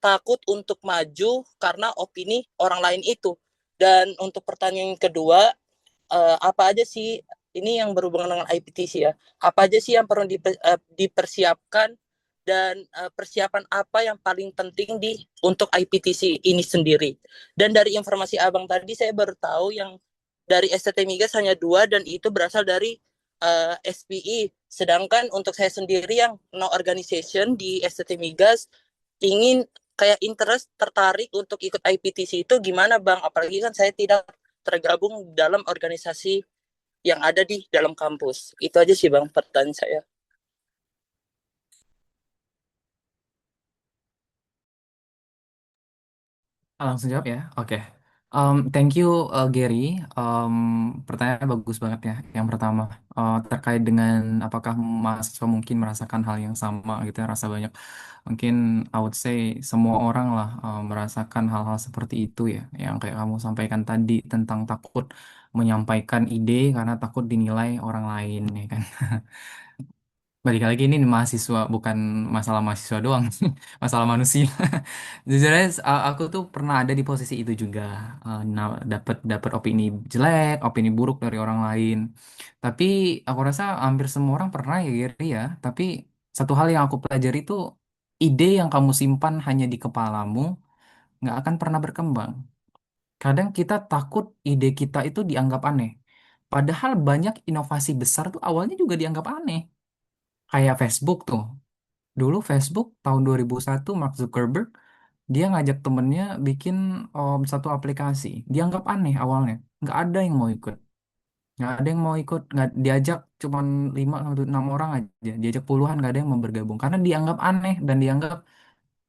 takut untuk maju karena opini orang lain itu. Dan untuk pertanyaan kedua, apa aja sih ini yang berhubungan dengan IPTC ya? Apa aja sih yang perlu dipersiapkan dan persiapan apa yang paling penting untuk IPTC ini sendiri? Dan dari informasi Abang tadi saya baru tahu yang dari STT Migas hanya 2 dan itu berasal dari SPI. Sedangkan untuk saya sendiri yang no organization di STT Migas ingin kayak interest tertarik untuk ikut IPTC itu gimana Bang? Apalagi kan saya tidak tergabung dalam organisasi yang ada di dalam kampus. Itu aja sih Bang pertanyaan saya. Langsung jawab ya. Oke. Thank you Gary. Um, Pertanyaannya bagus banget ya. Yang pertama terkait dengan apakah mahasiswa mungkin merasakan hal yang sama gitu ya, rasa banyak. Mungkin I would say semua orang lah merasakan hal-hal seperti itu ya. Yang kayak kamu sampaikan tadi tentang takut menyampaikan ide karena takut dinilai orang lain ya kan. Balik lagi ini mahasiswa bukan masalah mahasiswa doang, masalah manusia. Jujur aja, aku tuh pernah ada di posisi itu juga. Dapat dapat opini jelek, opini buruk dari orang lain. Tapi aku rasa hampir semua orang pernah ya, Gary ya. Tapi satu hal yang aku pelajari itu ide yang kamu simpan hanya di kepalamu nggak akan pernah berkembang. Kadang kita takut ide kita itu dianggap aneh. Padahal banyak inovasi besar tuh awalnya juga dianggap aneh. Kayak Facebook tuh. Dulu Facebook tahun 2001 Mark Zuckerberg dia ngajak temennya bikin satu aplikasi. Dianggap aneh awalnya. Nggak ada yang mau ikut. Nggak ada yang mau ikut. Nggak diajak cuman 5 atau 6 orang aja. Diajak puluhan nggak ada yang mau bergabung. Karena dianggap aneh dan dianggap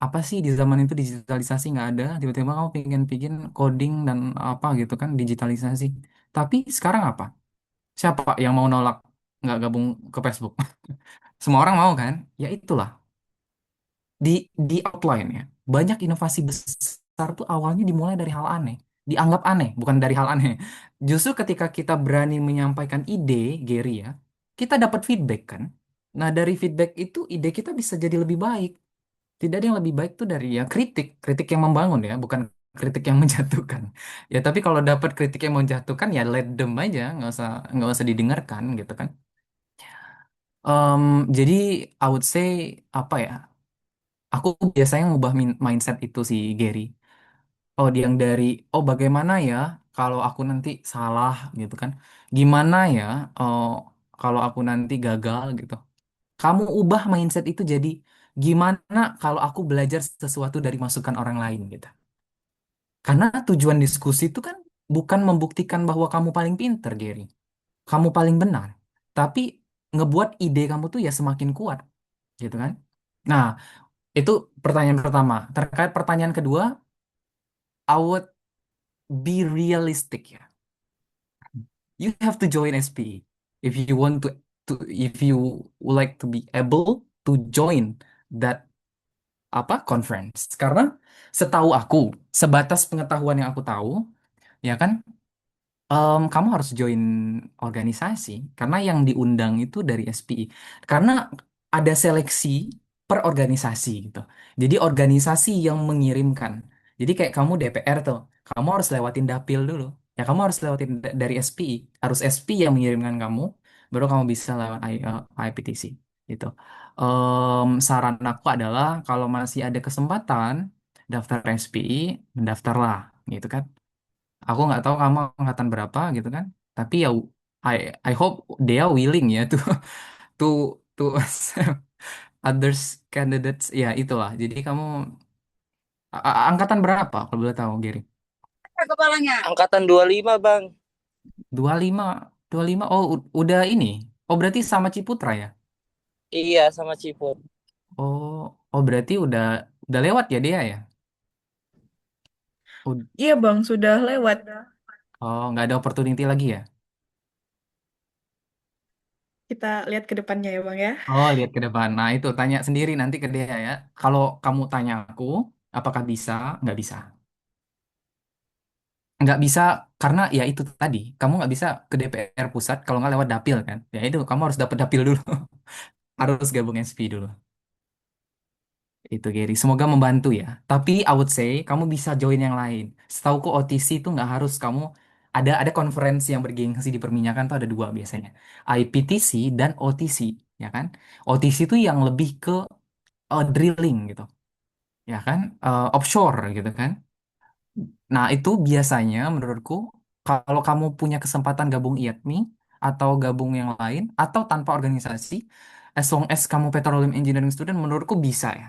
apa sih di zaman itu digitalisasi nggak ada. Tiba-tiba kamu pengen bikin coding dan apa gitu kan digitalisasi. Tapi sekarang apa? Siapa yang mau nolak nggak gabung ke Facebook? Semua orang mau kan? Ya itulah di outline ya banyak inovasi besar tuh awalnya dimulai dari hal aneh, dianggap aneh bukan dari hal aneh. Justru ketika kita berani menyampaikan ide, Gary ya, kita dapat feedback kan. Nah dari feedback itu ide kita bisa jadi lebih baik. Tidak ada yang lebih baik tuh dari ya kritik, kritik yang membangun ya, bukan kritik yang menjatuhkan. Ya tapi kalau dapat kritik yang menjatuhkan ya let them aja, nggak usah didengarkan gitu kan. Em, jadi I would say apa ya? Aku biasanya ngubah mindset itu sih Gary. Oh, yang dari oh bagaimana ya kalau aku nanti salah gitu kan? Gimana ya oh, kalau aku nanti gagal gitu? Kamu ubah mindset itu jadi gimana kalau aku belajar sesuatu dari masukan orang lain gitu. Karena tujuan diskusi itu kan bukan membuktikan bahwa kamu paling pinter, Gary. Kamu paling benar. Tapi ngebuat ide kamu tuh ya semakin kuat, gitu kan? Nah, itu pertanyaan pertama. Terkait pertanyaan kedua, I would be realistic ya. You have to join SPE if you want to if you would like to be able to join that apa conference. Karena setahu aku, sebatas pengetahuan yang aku tahu, ya kan, kamu harus join organisasi karena yang diundang itu dari SPI. Karena ada seleksi per organisasi gitu. Jadi organisasi yang mengirimkan. Jadi kayak kamu DPR tuh, kamu harus lewatin dapil dulu. Ya kamu harus lewatin dari SPI. Harus SPI yang mengirimkan kamu, baru kamu bisa lewat IPTC gitu. Saran aku adalah kalau masih ada kesempatan daftar SPI, mendaftarlah gitu kan. Aku nggak tahu kamu angkatan berapa gitu kan. Tapi ya I I hope they are willing ya to to accept others candidates ya itulah. Jadi kamu angkatan berapa kalau boleh tahu Gary? Angkatan 25 Bang. 25 25 oh udah ini. Oh berarti sama Ciputra ya? Iya, sama Ciput. Oh oh berarti udah lewat ya dia ya? Iya Bang, sudah lewat. Oh nggak ada opportunity lagi ya? Kita lihat ke depannya ya Bang ya. Oh lihat ke depan. Nah itu tanya sendiri nanti ke dia ya. Kalau kamu tanya aku apakah bisa? Nggak bisa. Nggak bisa karena ya itu tadi kamu nggak bisa ke DPR pusat kalau nggak lewat dapil kan ya itu kamu harus dapat dapil dulu harus gabung SP dulu itu Gary semoga membantu ya tapi I would say kamu bisa join yang lain setauku OTC itu nggak harus kamu ada konferensi yang bergengsi di perminyakan tuh ada dua biasanya IPTC dan OTC ya kan OTC itu yang lebih ke drilling gitu ya kan offshore gitu kan. Nah, itu biasanya menurutku kalau kamu punya kesempatan gabung IATMI atau gabung yang lain atau tanpa organisasi, as long as kamu petroleum engineering student menurutku bisa ya.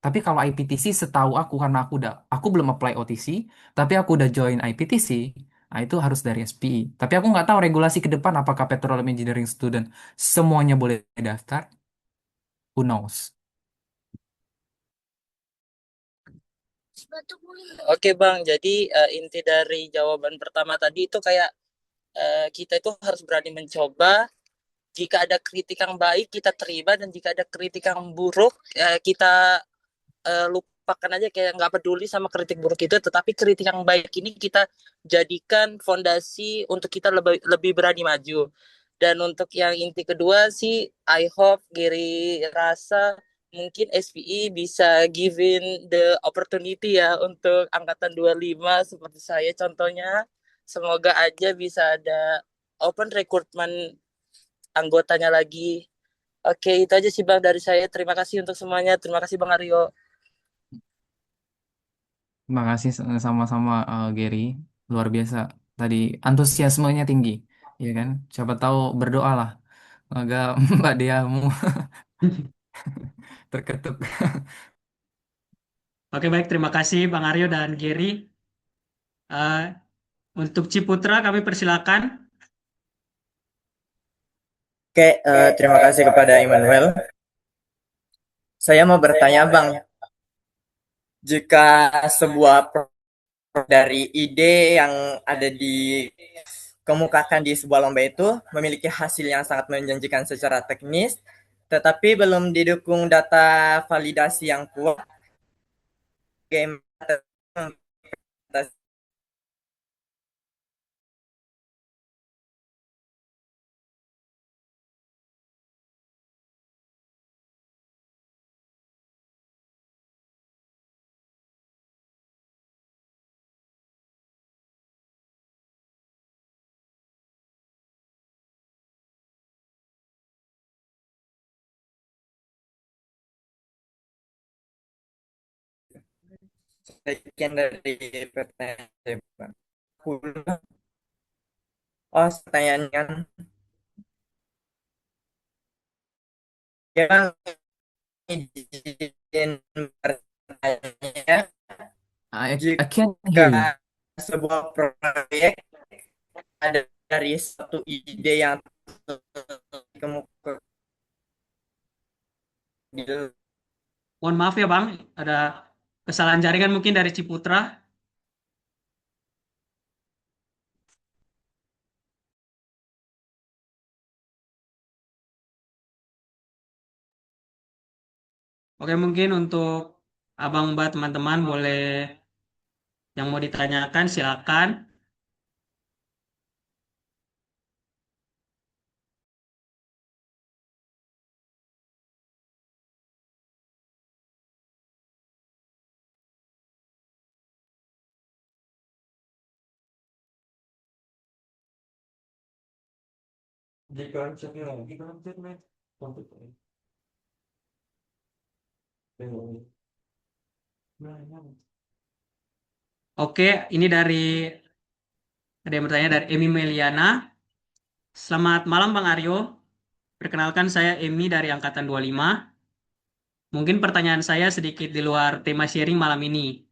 Tapi kalau IPTC setahu aku karena aku belum apply OTC, tapi aku udah join IPTC, nah itu harus dari SPI. Tapi aku nggak tahu regulasi ke depan apakah petroleum engineering student semuanya boleh daftar, who knows. Oke Bang, jadi inti dari jawaban pertama tadi itu kayak kita itu harus berani mencoba. Jika ada kritik yang baik kita terima dan jika ada kritik yang buruk kita lupakan aja kayak nggak peduli sama kritik buruk itu. Tetapi kritik yang baik ini kita jadikan fondasi untuk kita lebih lebih berani maju. Dan untuk yang inti kedua sih, I hope Giri rasa mungkin SPI bisa given the opportunity ya untuk angkatan 25 seperti saya contohnya. Semoga aja bisa ada open recruitment anggotanya lagi. Oke, itu aja sih Bang dari saya. Terima kasih untuk semuanya. Terima kasih Bang Aryo. Terima kasih sama-sama Gary, luar biasa. Tadi antusiasmenya tinggi, ya kan? Siapa tahu berdoalah agak Mbak Diamu terketuk. Oke, baik. Terima kasih Bang Aryo dan Gary. Eh, untuk Ciputra kami persilakan. Oke, terima kasih kepada Immanuel. Saya mau bertanya, Bang, jika sebuah dari ide yang ada dikemukakan di sebuah lomba itu memiliki hasil yang sangat menjanjikan secara teknis, tetapi belum didukung data validasi yang kuat, bagaimana sekian dari pertanyaan saya, Bang. Oh, pertanyaan kan, ya Bang, izin bertanya, I can't hear you. jika sebuah proyek ada dari satu ide yang dikemukakan di Mohon maaf ya Bang, ada kesalahan jaringan mungkin dari Ciputra. Oke, mungkin untuk Abang Mbak teman-teman boleh yang mau ditanyakan silakan. Oke, ini dari ada yang bertanya dari Emi Meliana. Selamat malam Bang Aryo. Perkenalkan saya Emi dari angkatan 25. Mungkin pertanyaan saya sedikit di luar tema sharing malam ini.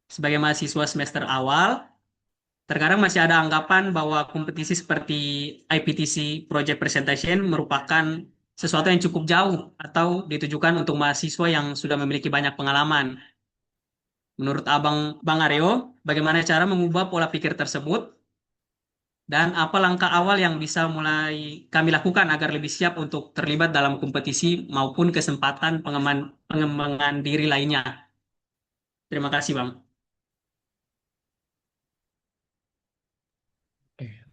Sebagai mahasiswa semester awal, terkadang masih ada anggapan bahwa kompetisi seperti IPTC Project Presentation merupakan sesuatu yang cukup jauh atau ditujukan untuk mahasiswa yang sudah memiliki banyak pengalaman. Menurut Abang Bang Aryo, bagaimana cara mengubah pola pikir tersebut dan apa langkah awal yang bisa mulai kami lakukan agar lebih siap untuk terlibat dalam kompetisi maupun kesempatan pengembangan diri lainnya. Terima kasih, Bang.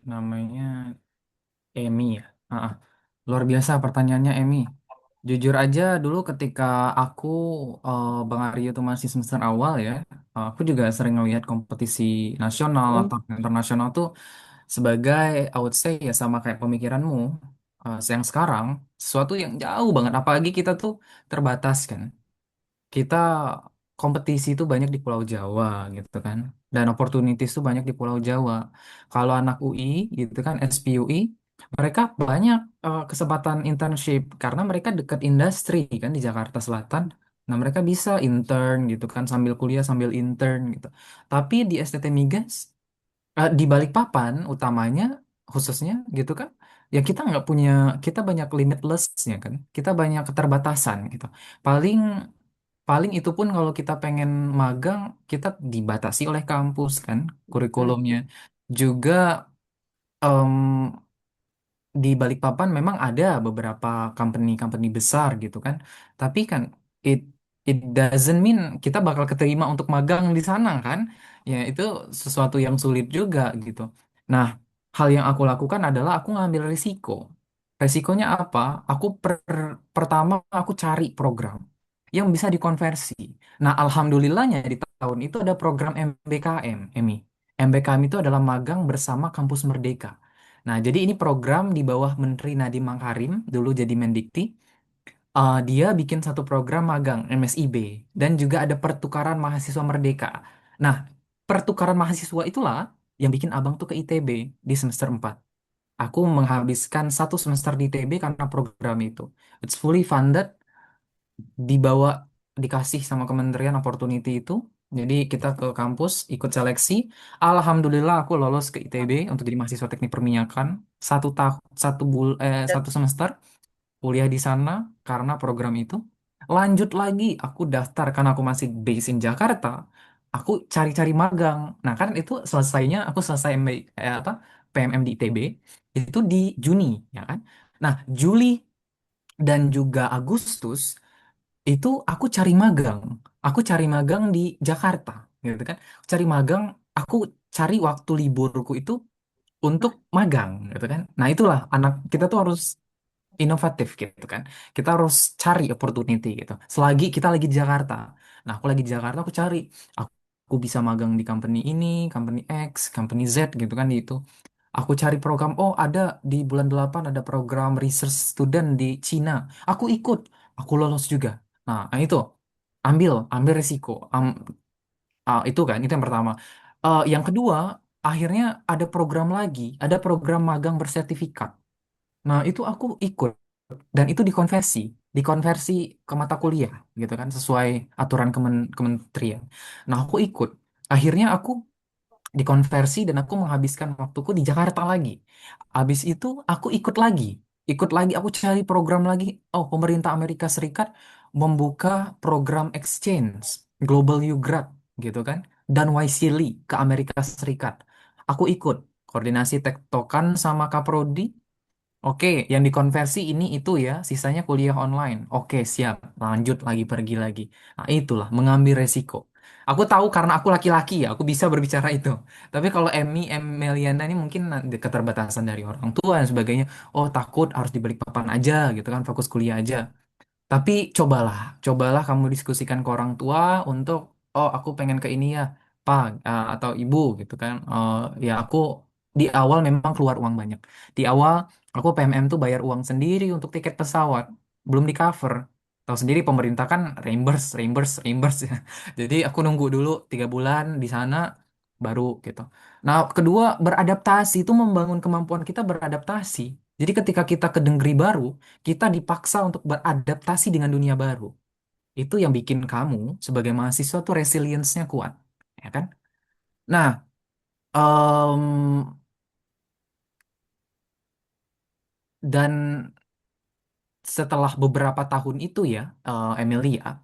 Namanya Emi ya. Ah, luar biasa pertanyaannya Emi. Jujur aja dulu ketika aku Bang Aryo tuh masih semester awal ya, aku juga sering ngelihat kompetisi nasional atau internasional tuh sebagai I would say ya sama kayak pemikiranmu yang sekarang sesuatu yang jauh banget. Apalagi kita tuh terbatas kan. Kita kompetisi itu banyak di Pulau Jawa gitu kan, dan opportunities itu banyak di Pulau Jawa. Kalau anak UI gitu kan, SPUI, mereka banyak kesempatan internship karena mereka dekat industri kan di Jakarta Selatan. Nah, mereka bisa intern gitu kan sambil kuliah sambil intern gitu. Tapi di STT Migas, di Balikpapan utamanya khususnya gitu kan, ya kita nggak punya, kita banyak limitlessnya kan, kita banyak keterbatasan gitu. Paling Paling itu pun kalau kita pengen magang, kita dibatasi oleh kampus kan, kurikulumnya. Juga em, di Balikpapan memang ada beberapa company-company besar gitu kan. Tapi kan it it doesn't mean kita bakal keterima untuk magang di sana kan. Ya itu sesuatu yang sulit juga gitu. Nah, hal yang aku lakukan adalah aku ngambil risiko. Resikonya apa? Pertama aku cari program yang bisa dikonversi. Nah, alhamdulillahnya di tahun itu ada program MBKM, Emi. MBKM itu adalah magang bersama Kampus Merdeka. Nah, jadi ini program di bawah Menteri Nadiem Makarim, dulu jadi Mendikti. Dia bikin satu program magang MSIB dan juga ada pertukaran mahasiswa merdeka. Nah, pertukaran mahasiswa itulah yang bikin abang tuh ke ITB di semester 4. Aku menghabiskan satu semester di ITB karena program itu. It's fully funded, dibawa, dikasih sama kementerian opportunity itu. Jadi kita ke kampus ikut seleksi. Alhamdulillah aku lolos ke ITB untuk jadi mahasiswa teknik perminyakan. Satu semester kuliah di sana karena program itu. Lanjut lagi aku daftar karena aku masih based in Jakarta. Aku cari-cari magang. Nah kan itu selesainya aku selesai PMM di ITB itu di Juni ya kan. Nah Juli dan juga Agustus itu aku cari magang. Aku cari magang di Jakarta, gitu kan. Cari magang, aku cari waktu liburku itu untuk magang, gitu kan. Nah, itulah anak kita tuh harus inovatif gitu kan. Kita harus cari opportunity gitu. Selagi kita lagi di Jakarta. Nah, aku lagi di Jakarta, aku cari. Aku bisa magang di company ini, company X, company Z gitu kan di itu. Aku cari program, oh ada di bulan 8 ada program research student di Cina. Aku ikut, aku lolos juga. Nah, itu ambil resiko. Itu kan, itu yang pertama. Yang kedua, akhirnya ada program lagi, ada program magang bersertifikat. Nah, itu aku ikut dan itu dikonversi ke mata kuliah gitu kan sesuai aturan kementerian. Nah, aku ikut. Akhirnya aku dikonversi dan aku menghabiskan waktuku di Jakarta lagi. Habis itu aku ikut lagi aku cari program lagi. Oh, pemerintah Amerika Serikat membuka program exchange Global U Grad gitu kan dan YCLI ke Amerika Serikat. Aku ikut koordinasi tektokan sama Kaprodi. Oke, yang dikonversi ini itu ya, sisanya kuliah online. Oke, siap. Lanjut lagi pergi lagi. Nah, itulah mengambil resiko. Aku tahu karena aku laki-laki ya, aku bisa berbicara itu. Tapi kalau Meliana ini mungkin ada keterbatasan dari orang tua dan sebagainya. Oh, takut harus diberi papan aja gitu kan, fokus kuliah aja. Tapi cobalah kamu diskusikan ke orang tua untuk, oh aku pengen ke ini ya, Pak atau Ibu gitu kan. Ya aku di awal memang keluar uang banyak. Di awal aku PMM tuh bayar uang sendiri untuk tiket pesawat, belum di cover. Tahu sendiri pemerintah kan reimburse ya. Jadi aku nunggu dulu 3 bulan di sana baru gitu. Nah, kedua beradaptasi itu membangun kemampuan kita beradaptasi. Jadi ketika kita ke negeri baru kita dipaksa untuk beradaptasi dengan dunia baru. Itu yang bikin kamu sebagai mahasiswa tuh resilience-nya kuat, ya kan? Nah, em, dan setelah beberapa tahun itu ya, Emilia,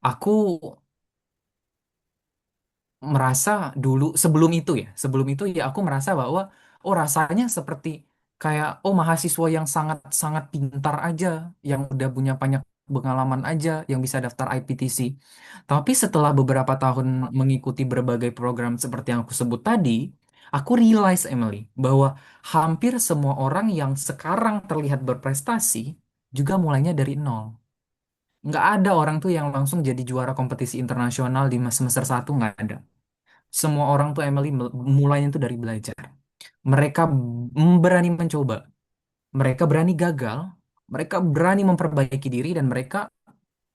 aku merasa dulu sebelum itu ya aku merasa bahwa oh rasanya seperti kayak oh mahasiswa yang sangat-sangat pintar aja, yang udah punya banyak pengalaman aja, yang bisa daftar IPTC. Tapi setelah beberapa tahun mengikuti berbagai program seperti yang aku sebut tadi, aku realize Emily bahwa hampir semua orang yang sekarang terlihat berprestasi juga mulainya dari nol. Nggak ada orang tuh yang langsung jadi juara kompetisi internasional di semester satu, nggak ada. Semua orang tuh Emily mulainya tuh dari belajar. Mereka berani mencoba, mereka berani gagal, mereka berani memperbaiki diri dan mereka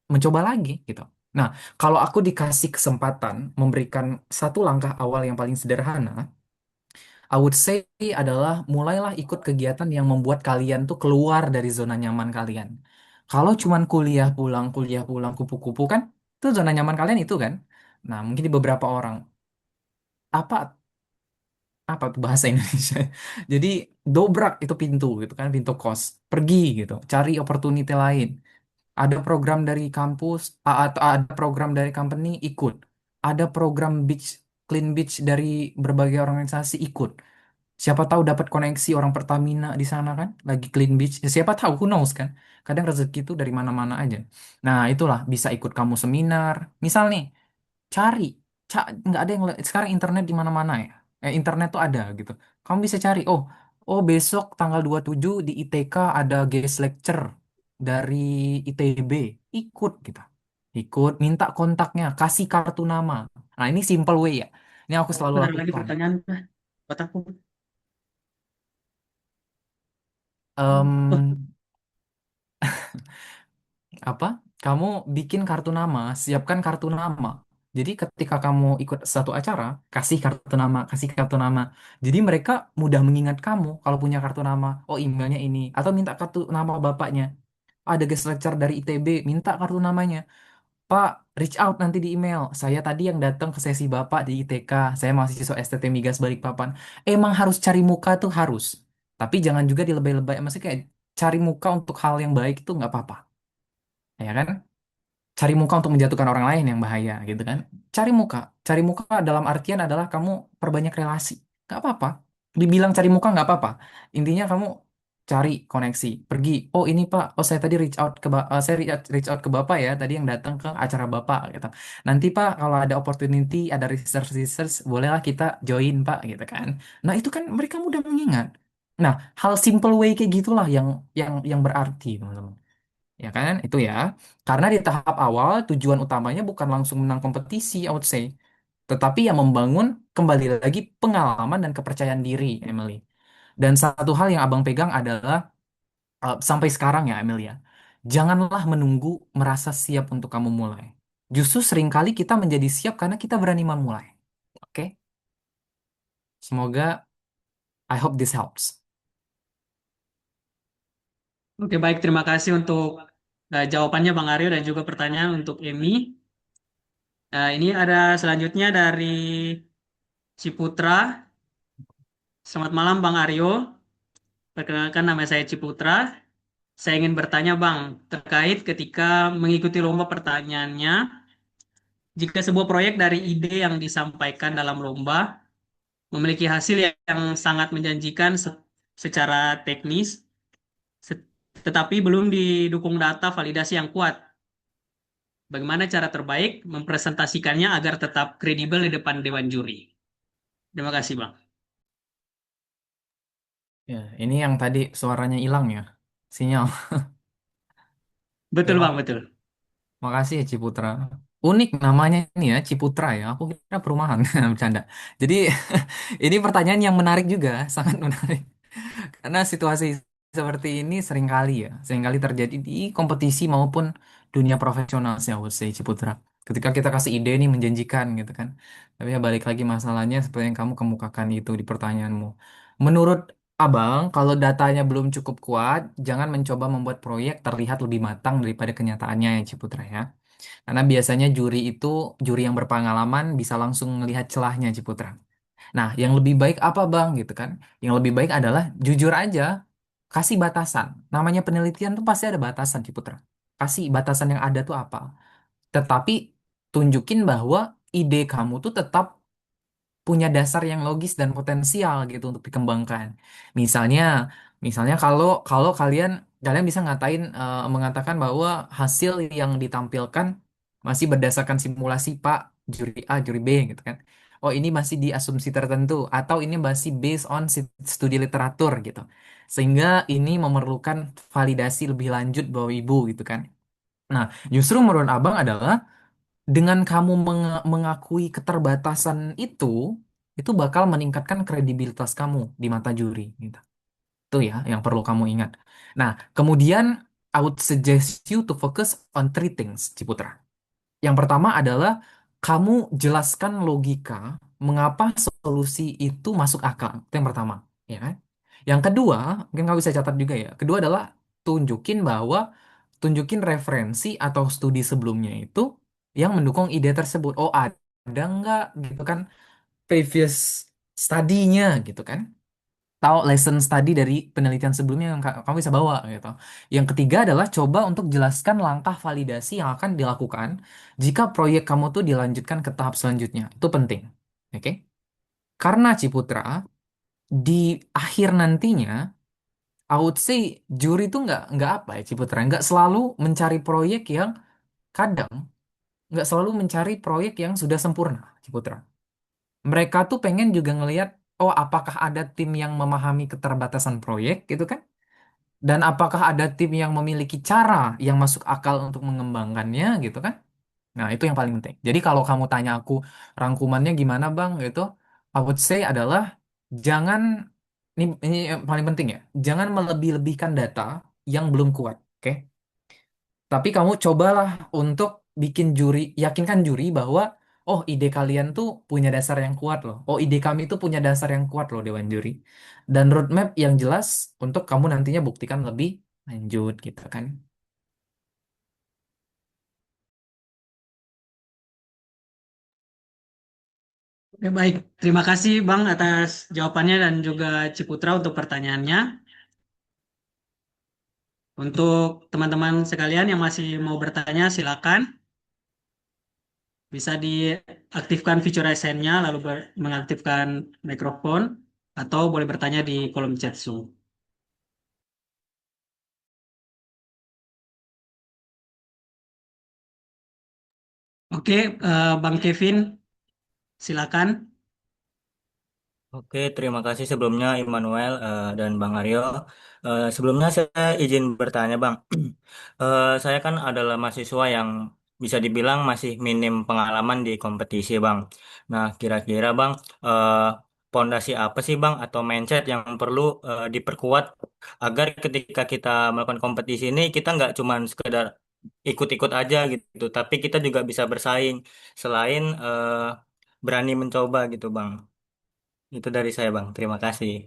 mencoba lagi gitu. Nah, kalau aku dikasih kesempatan memberikan satu langkah awal yang paling sederhana, I would say adalah mulailah ikut kegiatan yang membuat kalian tuh keluar dari zona nyaman kalian. Kalau cuman kuliah pulang, kupu-kupu kan, itu zona nyaman kalian itu kan. Nah, mungkin di beberapa orang apa apa tuh bahasa Indonesia. Jadi dobrak itu pintu gitu kan, pintu kos. Pergi gitu, cari opportunity lain. Ada program dari kampus atau ada program dari company ikut. Ada program clean beach dari berbagai organisasi ikut. Siapa tahu dapat koneksi orang Pertamina di sana kan, lagi clean beach. Ya, siapa tahu, who knows kan. Kadang rezeki itu dari mana-mana aja. Nah, itulah bisa ikut kamu seminar. Misal nih, cari nggak ada yang sekarang internet di mana-mana ya, internet tuh ada gitu, kamu bisa cari oh besok tanggal 27 di ITK ada guest lecture dari ITB, ikut gitu, ikut minta kontaknya, kasih kartu nama. Nah ini simple way ya, ini aku selalu Ada lagi lakukan. pertanyaan buat aku. Oh, Em, apa? Kamu bikin kartu nama, siapkan kartu nama. Jadi ketika kamu ikut satu acara, kasih kartu nama, kasih kartu nama. Jadi mereka mudah mengingat kamu kalau punya kartu nama. Oh, emailnya ini atau minta kartu nama bapaknya. Ada guest lecture dari ITB, minta kartu namanya. Pak, reach out nanti di email. Saya tadi yang datang ke sesi Bapak di ITK. Saya mahasiswa STT Migas Balikpapan. Emang harus cari muka tuh harus. Tapi jangan juga dilebay-lebay. Maksudnya kayak cari muka untuk hal yang baik itu nggak apa-apa. Ya kan? Cari muka untuk menjatuhkan orang lain yang bahaya gitu kan. Cari muka dalam artian adalah kamu perbanyak relasi, nggak apa-apa, dibilang cari muka nggak apa-apa, intinya kamu cari koneksi, pergi, oh ini Pak, oh saya tadi saya reach out ke Bapak ya tadi yang datang ke acara Bapak gitu, nanti Pak kalau ada opportunity ada research bolehlah kita join Pak gitu kan. Nah itu kan mereka mudah mengingat. Nah hal simple way kayak gitulah yang berarti teman-teman, ya kan itu ya, karena di tahap awal tujuan utamanya bukan langsung menang kompetisi I would say, tetapi yang membangun kembali lagi pengalaman dan kepercayaan diri Emily. Dan satu hal yang abang pegang adalah sampai sekarang ya Emilia, janganlah menunggu merasa siap untuk kamu mulai, Justru seringkali kita menjadi siap karena kita berani memulai. Oke, semoga I hope this helps. Oke, baik. Terima kasih untuk jawabannya Bang Aryo dan juga pertanyaan untuk Emi. Ini ada selanjutnya dari Ciputra. Selamat malam Bang Aryo. Perkenalkan nama saya Ciputra. Saya ingin bertanya Bang, terkait ketika mengikuti lomba pertanyaannya, jika sebuah proyek dari ide yang disampaikan dalam lomba memiliki hasil yang sangat menjanjikan secara teknis, se- tetapi belum didukung data validasi yang kuat. Bagaimana cara terbaik mempresentasikannya agar tetap kredibel di depan dewan juri? Terima kasih, Bang. Ya, ini yang tadi suaranya hilang ya, sinyal. Betul, Terima Bang, betul. Makasih ya Ciputra. Unik namanya ini ya, Ciputra ya. Aku kira perumahan, bercanda. Jadi ini pertanyaan yang menarik juga, sangat menarik. Karena situasi seperti ini seringkali terjadi di kompetisi maupun dunia profesional sih, I would say, Ciputra. Ketika kita kasih ide nih menjanjikan gitu kan. Tapi ya balik lagi masalahnya seperti yang kamu kemukakan itu di pertanyaanmu. Menurut Abang, kalau datanya belum cukup kuat, jangan mencoba membuat proyek terlihat lebih matang daripada kenyataannya ya Ciputra ya. Karena biasanya juri yang berpengalaman bisa langsung melihat celahnya Ciputra. Nah, yang lebih baik apa Bang gitu kan? Yang lebih baik adalah jujur aja, kasih batasan. Namanya penelitian tuh pasti ada batasan, Ciputra. Kasih batasan yang ada tuh apa. Tetapi tunjukin bahwa ide kamu tuh tetap punya dasar yang logis dan potensial gitu untuk dikembangkan. Misalnya, misalnya kalau kalau kalian kalian bisa mengatakan bahwa hasil yang ditampilkan masih berdasarkan simulasi Pak juri A, juri B gitu kan. Oh, ini masih di asumsi tertentu atau ini masih based on studi literatur gitu. Sehingga ini memerlukan validasi lebih lanjut Bapak Ibu gitu kan. Nah, justru menurut Abang adalah dengan kamu mengakui keterbatasan itu bakal meningkatkan kredibilitas kamu di mata juri gitu. Itu ya yang perlu kamu ingat. Nah, kemudian I would suggest you to focus on three things, Ciputra. Yang pertama adalah kamu jelaskan logika mengapa solusi itu masuk akal. Itu yang pertama, ya kan? Yang kedua, mungkin kamu bisa catat juga ya. Kedua adalah tunjukin bahwa tunjukin referensi atau studi sebelumnya itu yang mendukung ide tersebut. Oh, ada nggak gitu kan previous study-nya gitu kan? Tahu lesson study dari penelitian sebelumnya yang kamu bisa bawa gitu. Yang ketiga adalah coba untuk jelaskan langkah validasi yang akan dilakukan jika proyek kamu tuh dilanjutkan ke tahap selanjutnya. Itu penting. Oke? Karena Ciputra di akhir nantinya I would say juri itu nggak apa ya Ciputra, nggak selalu mencari proyek yang kadang nggak selalu mencari proyek yang sudah sempurna Ciputra. Mereka tuh pengen juga ngelihat oh apakah ada tim yang memahami keterbatasan proyek gitu kan? Dan apakah ada tim yang memiliki cara yang masuk akal untuk mengembangkannya gitu kan? Nah, itu yang paling penting. Jadi kalau kamu tanya aku rangkumannya gimana Bang gitu, I would say adalah jangan ini yang paling penting ya. Jangan melebih-lebihkan data yang belum kuat, oke? Tapi kamu cobalah untuk yakinkan juri bahwa oh ide kalian tuh punya dasar yang kuat loh. Oh ide kami tuh punya dasar yang kuat loh Dewan Juri. Dan roadmap yang jelas untuk kamu nantinya buktikan lebih lanjut gitu kan. Oke, baik. Terima kasih, Bang, atas jawabannya dan juga Ciputra untuk pertanyaannya. Untuk teman-teman sekalian yang masih mau bertanya, silakan. Bisa diaktifkan fitur raise-hand-nya, lalu mengaktifkan mikrofon, atau boleh bertanya di kolom chat Zoom. Oke, Bang Kevin, silakan. Oke, terima kasih sebelumnya Immanuel dan Bang Aryo. Sebelumnya saya izin bertanya, Bang. Saya kan adalah mahasiswa yang bisa dibilang masih minim pengalaman di kompetisi, Bang. Nah, kira-kira, Bang, pondasi apa sih, Bang, atau mindset yang perlu diperkuat agar ketika kita melakukan kompetisi ini kita nggak cuma sekedar ikut-ikut aja gitu, tapi kita juga bisa bersaing selain berani mencoba gitu Bang. Itu dari saya Bang. Terima kasih.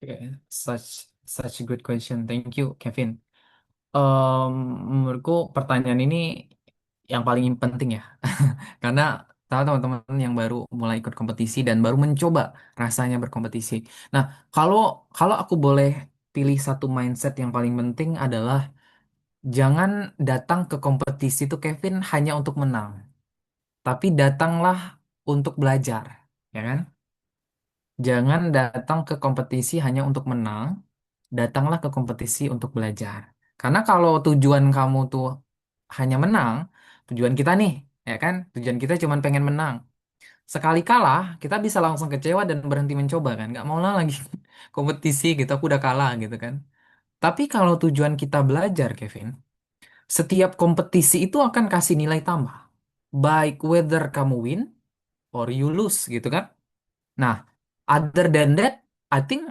Okay, such a good question. Thank you, Kevin. Em, Menurutku pertanyaan ini yang paling penting ya, karena tahu teman-teman yang baru mulai ikut kompetisi dan baru mencoba rasanya berkompetisi. Nah, kalau kalau aku boleh pilih satu mindset yang paling penting adalah jangan datang ke kompetisi itu Kevin hanya untuk menang, tapi datanglah untuk belajar, ya kan? Jangan datang ke kompetisi hanya untuk menang, datanglah ke kompetisi untuk belajar. Karena kalau tujuan kamu tuh hanya menang, tujuan kita nih, ya kan? Tujuan kita cuma pengen menang. Sekali kalah, kita bisa langsung kecewa dan berhenti mencoba kan? Nggak mau lah lagi kompetisi gitu, aku udah kalah gitu kan. Tapi kalau tujuan kita belajar, Kevin, setiap kompetisi itu akan kasih nilai tambah. Baik whether kamu win or you lose gitu kan. Nah, other than that, I think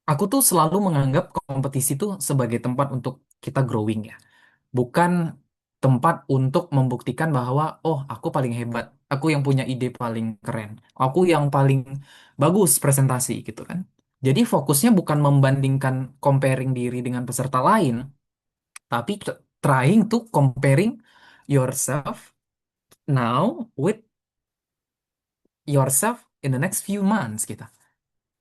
aku tuh selalu menganggap kompetisi itu sebagai tempat untuk kita growing ya. Bukan tempat untuk membuktikan bahwa, oh aku paling hebat, aku yang punya ide paling keren, aku yang paling bagus presentasi gitu kan. Jadi fokusnya bukan membandingkan comparing diri dengan peserta lain, tapi trying to comparing yourself now with yourself in the next few months gitu.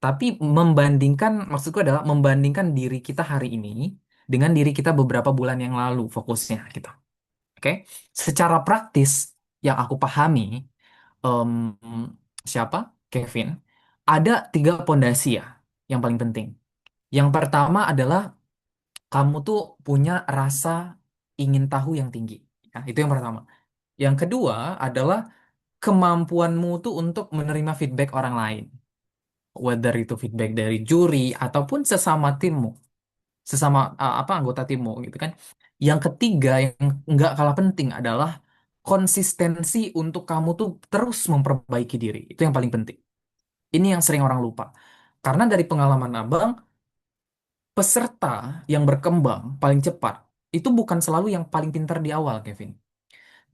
Tapi membandingkan, maksudku adalah membandingkan diri kita hari ini dengan diri kita beberapa bulan yang lalu fokusnya gitu. Oke, secara praktis yang aku pahami, em, siapa? Kevin, ada tiga pondasi ya yang paling penting. Yang pertama adalah kamu tuh punya rasa ingin tahu yang tinggi. Ya, itu yang pertama. Yang kedua adalah kemampuanmu tuh untuk menerima feedback orang lain. Whether itu feedback dari juri ataupun sesama timmu, sesama apa anggota timmu gitu kan. Yang ketiga yang nggak kalah penting adalah konsistensi untuk kamu tuh terus memperbaiki diri. Itu yang paling penting. Ini yang sering orang lupa. Karena dari pengalaman Abang, peserta yang berkembang paling cepat itu bukan selalu yang paling pintar di awal, Kevin.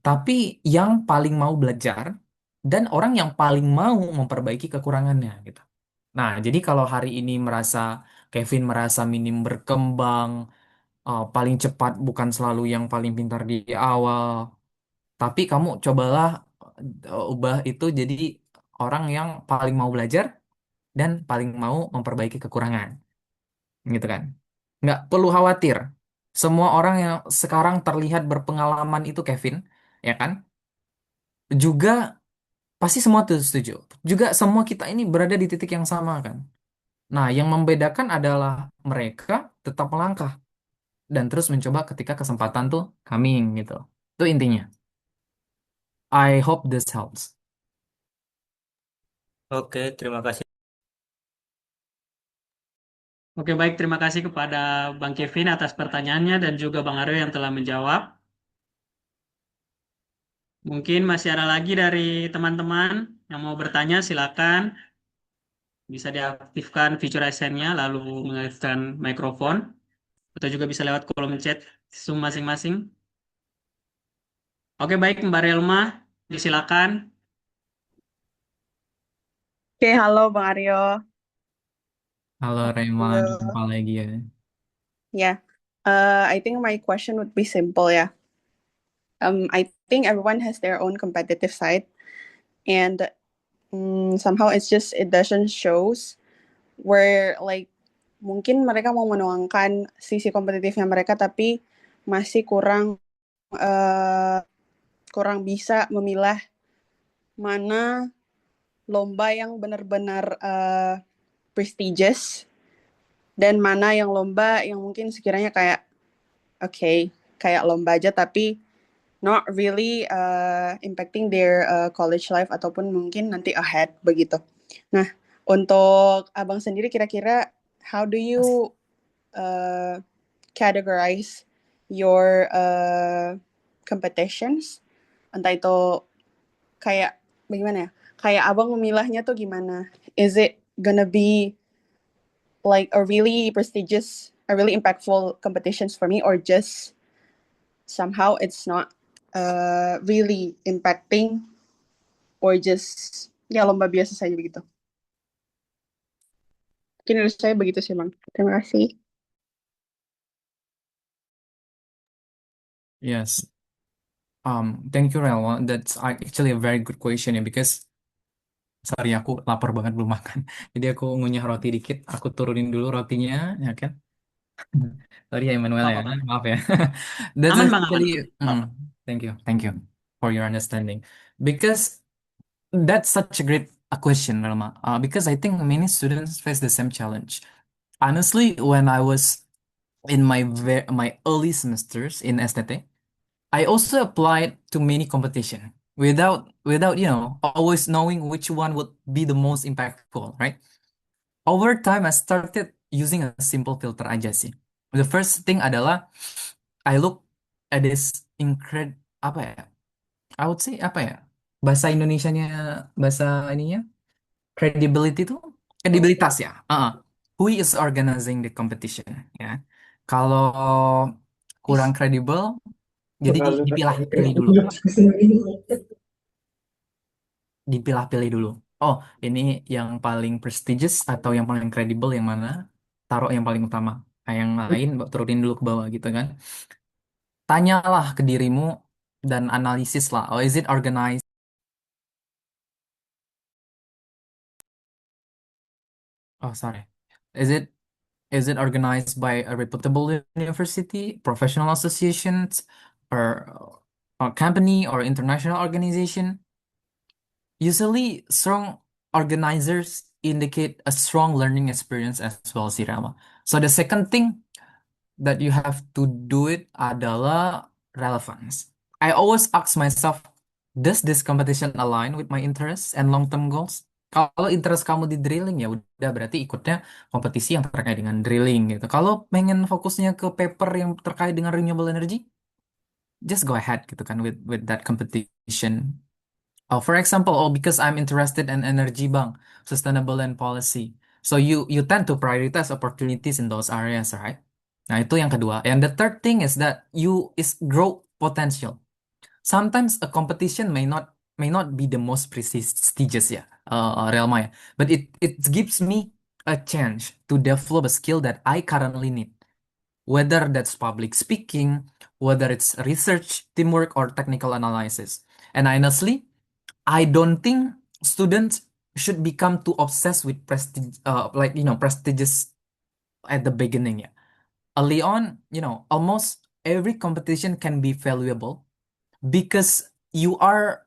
Tapi yang paling mau belajar dan orang yang paling mau memperbaiki kekurangannya gitu. Nah, jadi kalau hari ini Kevin merasa minim berkembang, paling cepat bukan selalu yang paling pintar di awal, tapi kamu cobalah ubah itu jadi orang yang paling mau belajar dan paling mau memperbaiki kekurangan, gitu kan? Nggak perlu khawatir. Semua orang yang sekarang terlihat berpengalaman itu Kevin, ya kan? Juga pasti semua tuh setuju. Juga semua kita ini berada di titik yang sama kan? Nah, yang membedakan adalah mereka tetap melangkah dan terus mencoba ketika kesempatan tuh coming gitu. Itu intinya. I hope this helps. Oke, terima kasih. Oke, baik. Terima kasih kepada Bang Kevin atas pertanyaannya dan juga Bang Aryo yang telah menjawab. Mungkin masih ada lagi dari teman-teman yang mau bertanya, silakan. Bisa diaktifkan fitur ASN-nya, lalu mengaktifkan mikrofon. Atau juga bisa lewat kolom chat Zoom masing-masing. Oke, baik Mbak Relma, disilakan. Oke, halo Bang Aryo. Halo Rema, jumpa Halo. lagi ya. Yeah, I think my question would be simple, yeah. I think everyone has their own competitive side, and somehow it doesn't shows where like mungkin mereka mau menuangkan sisi kompetitifnya mereka, tapi masih kurang bisa memilah mana lomba yang benar-benar prestigious dan mana yang lomba yang mungkin sekiranya kayak kayak lomba aja tapi not really impacting their college life ataupun mungkin nanti ahead begitu. Nah, untuk Abang sendiri kira-kira how do you categorize your competitions? Entah itu kayak bagaimana ya? Kayak Abang memilahnya tuh gimana? Is it gonna be like a really prestigious are really impactful competitions for me, or just somehow it's not really impacting, or just ya lomba biasa saja begitu. Mungkin dari saya begitu sih, Bang. Terima kasih. Yes. Thank you, Relwa. That's actually a very good question ya, because sorry, aku lapar banget belum makan. Jadi aku ngunyah roti dikit. Aku turunin dulu rotinya, ya kan? Sorry ya, Emmanuel Nggak ya. apa-apa. Maaf ya. That's Aman Bang, aman. actually, Nggak apa. thank you, thank you for your understanding. Because that's such a great question, Relma. Because I think many students face the same challenge. Honestly, when I was in my early semesters in STT, I also applied to many competition without always knowing which one would be the most impactful, right? Over time, I started using a simple filter aja sih. The first thing adalah I look at this apa ya? I would say apa ya? Bahasa Indonesianya, bahasa ininya, credibility tuh, kredibilitas ya. Who is organizing the competition? Ya. Kalau kurang kredibel, jadi dipilah-pilih dulu. Dipilah-pilih dulu. Oh, ini yang paling prestigious atau yang paling kredibel yang mana? Taruh yang paling utama. Nah, yang lain turunin dulu ke bawah gitu kan. Tanyalah ke dirimu dan analisis lah. Oh, is it organized? Oh, sorry. Is it organized by a reputable university, professional associations, or a company or international organization? Usually, strong organizers indicate a strong learning experience as well, sih, Rama. So the second thing that you have to do it adalah relevance. I always ask myself, does this competition align with my interests and long-term goals? Kalau interest kamu di drilling ya udah berarti ikutnya kompetisi yang terkait dengan drilling gitu. Kalau pengen fokusnya ke paper yang terkait dengan renewable energy, just go ahead gitu kan with that competition. Oh, for example, because I'm interested in energy bang, sustainable and policy. So you tend to prioritize opportunities in those areas, right? Nah, itu yang kedua. And the third thing is that you is grow potential. Sometimes a competition may not be the most prestigious, yeah, Real Maya, but it gives me a chance to develop a skill that I currently need, whether that's public speaking, whether it's research, teamwork, or technical analysis. And honestly, I don't think students should become too obsessed with prestige, prestigious at the beginning. Yeah, early on, almost every competition can be valuable because you are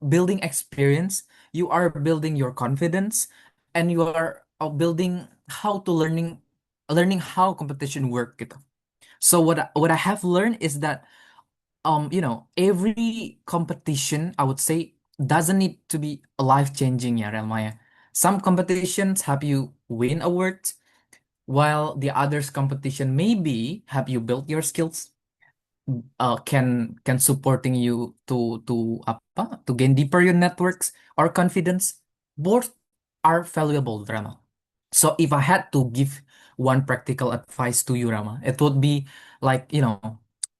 building experience, you are building your confidence, and you are building how to learning how competition work gitu. So what I have learned is that every competition, I would say, doesn't need to be life-changing, ya, Relmaya. Some competitions help you win awards, while the others competition maybe help you build your skills, can supporting you to apa to gain deeper your networks or confidence. Both are valuable, Rama. So if I had to give one practical advice to you, Rama, it would be like,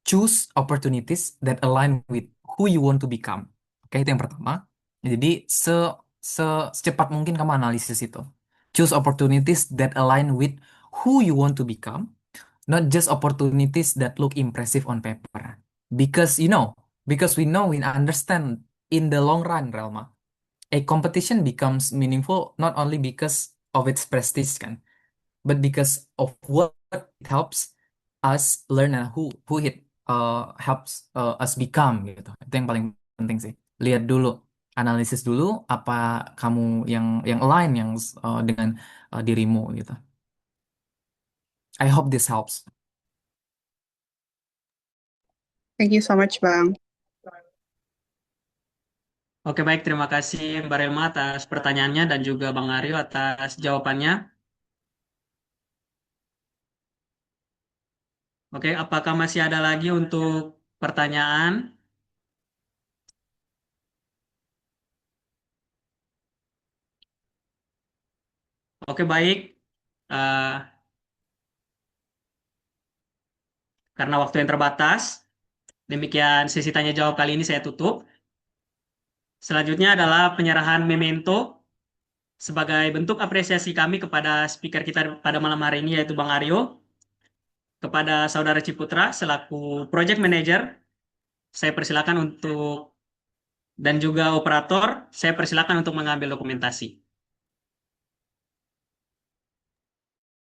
choose opportunities that align with who you want to become. Oke, itu yang pertama. Jadi secepat mungkin kamu analisis itu. Choose opportunities that align with who you want to become, not just opportunities that look impressive on paper. Because we understand in the long run, Relma, a competition becomes meaningful not only because of its prestige kan, but because of what it helps us learn and who it helps us become gitu. Itu yang paling penting sih. Lihat dulu, analisis dulu apa kamu yang align yang dengan dirimu gitu. I hope this helps. Thank you so much, Bang. Oke, baik. Terima kasih Mbak Relma atas pertanyaannya dan juga Bang Aryo atas jawabannya. Oke, apakah masih ada lagi untuk pertanyaan? Oke, baik. Eh, karena waktu yang terbatas. Demikian sesi tanya jawab kali ini saya tutup. Selanjutnya adalah penyerahan memento sebagai bentuk apresiasi kami kepada speaker kita pada malam hari ini yaitu Bang Aryo. Kepada Saudara Ciputra selaku Project Manager, saya persilakan untuk dan juga operator, saya persilakan untuk mengambil dokumentasi.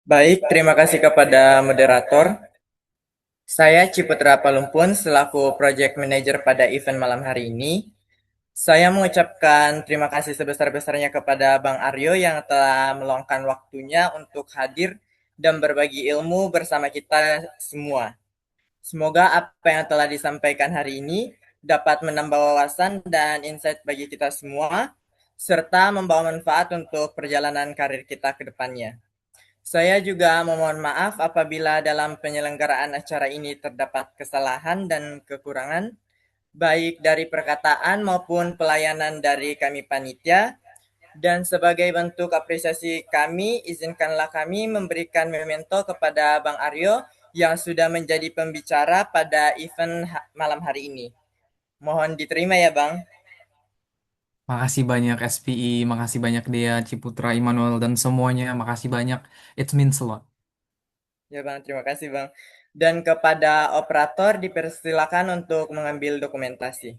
Baik, terima kasih kepada moderator. Saya Ciputra Palumpun selaku Project Manager pada event malam hari ini. Saya mengucapkan terima kasih sebesar-besarnya kepada Bang Aryo yang telah meluangkan waktunya untuk hadir dan berbagi ilmu bersama kita semua. Semoga apa yang telah disampaikan hari ini dapat menambah wawasan dan insight bagi kita semua, serta membawa manfaat untuk perjalanan karir kita ke depannya. Saya juga memohon maaf apabila dalam penyelenggaraan acara ini terdapat kesalahan dan kekurangan, baik dari perkataan maupun pelayanan dari kami panitia. Dan sebagai bentuk apresiasi kami, izinkanlah kami memberikan memento kepada Bang Aryo yang sudah menjadi pembicara pada event malam hari ini. Mohon diterima ya Bang. Makasih banyak SPI, makasih banyak Dea, Ciputra, Immanuel, dan semuanya. Makasih banyak. It means a lot. Ya Bang, terima kasih Bang. Dan kepada operator dipersilakan untuk mengambil dokumentasi.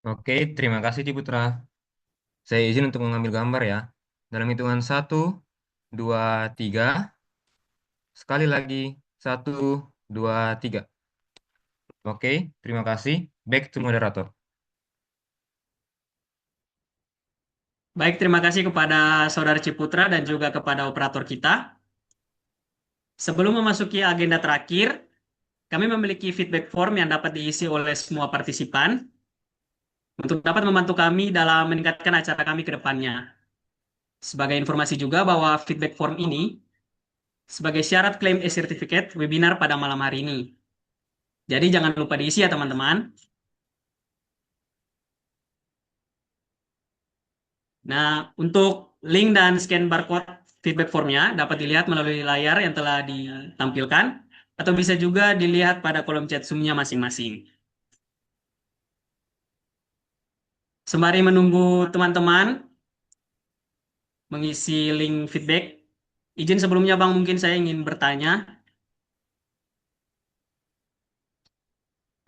Oke, terima kasih Ciputra. Saya izin untuk mengambil gambar ya. Dalam hitungan 1, 2, 3. Sekali lagi, 1, 2, 3. Oke, terima kasih. Back to moderator. Baik, terima kasih kepada Saudara Ciputra dan juga kepada operator kita. Sebelum memasuki agenda terakhir, kami memiliki feedback form yang dapat diisi oleh semua partisipan untuk dapat membantu kami dalam meningkatkan acara kami ke depannya. Sebagai informasi juga bahwa feedback form ini sebagai syarat klaim e-certificate webinar pada malam hari ini. Jadi jangan lupa diisi ya teman-teman. Nah, untuk link dan scan barcode feedback formnya dapat dilihat melalui layar yang telah ditampilkan atau bisa juga dilihat pada kolom chat Zoom-nya masing-masing. Sembari menunggu teman-teman mengisi link feedback, izin sebelumnya Bang, mungkin saya ingin bertanya.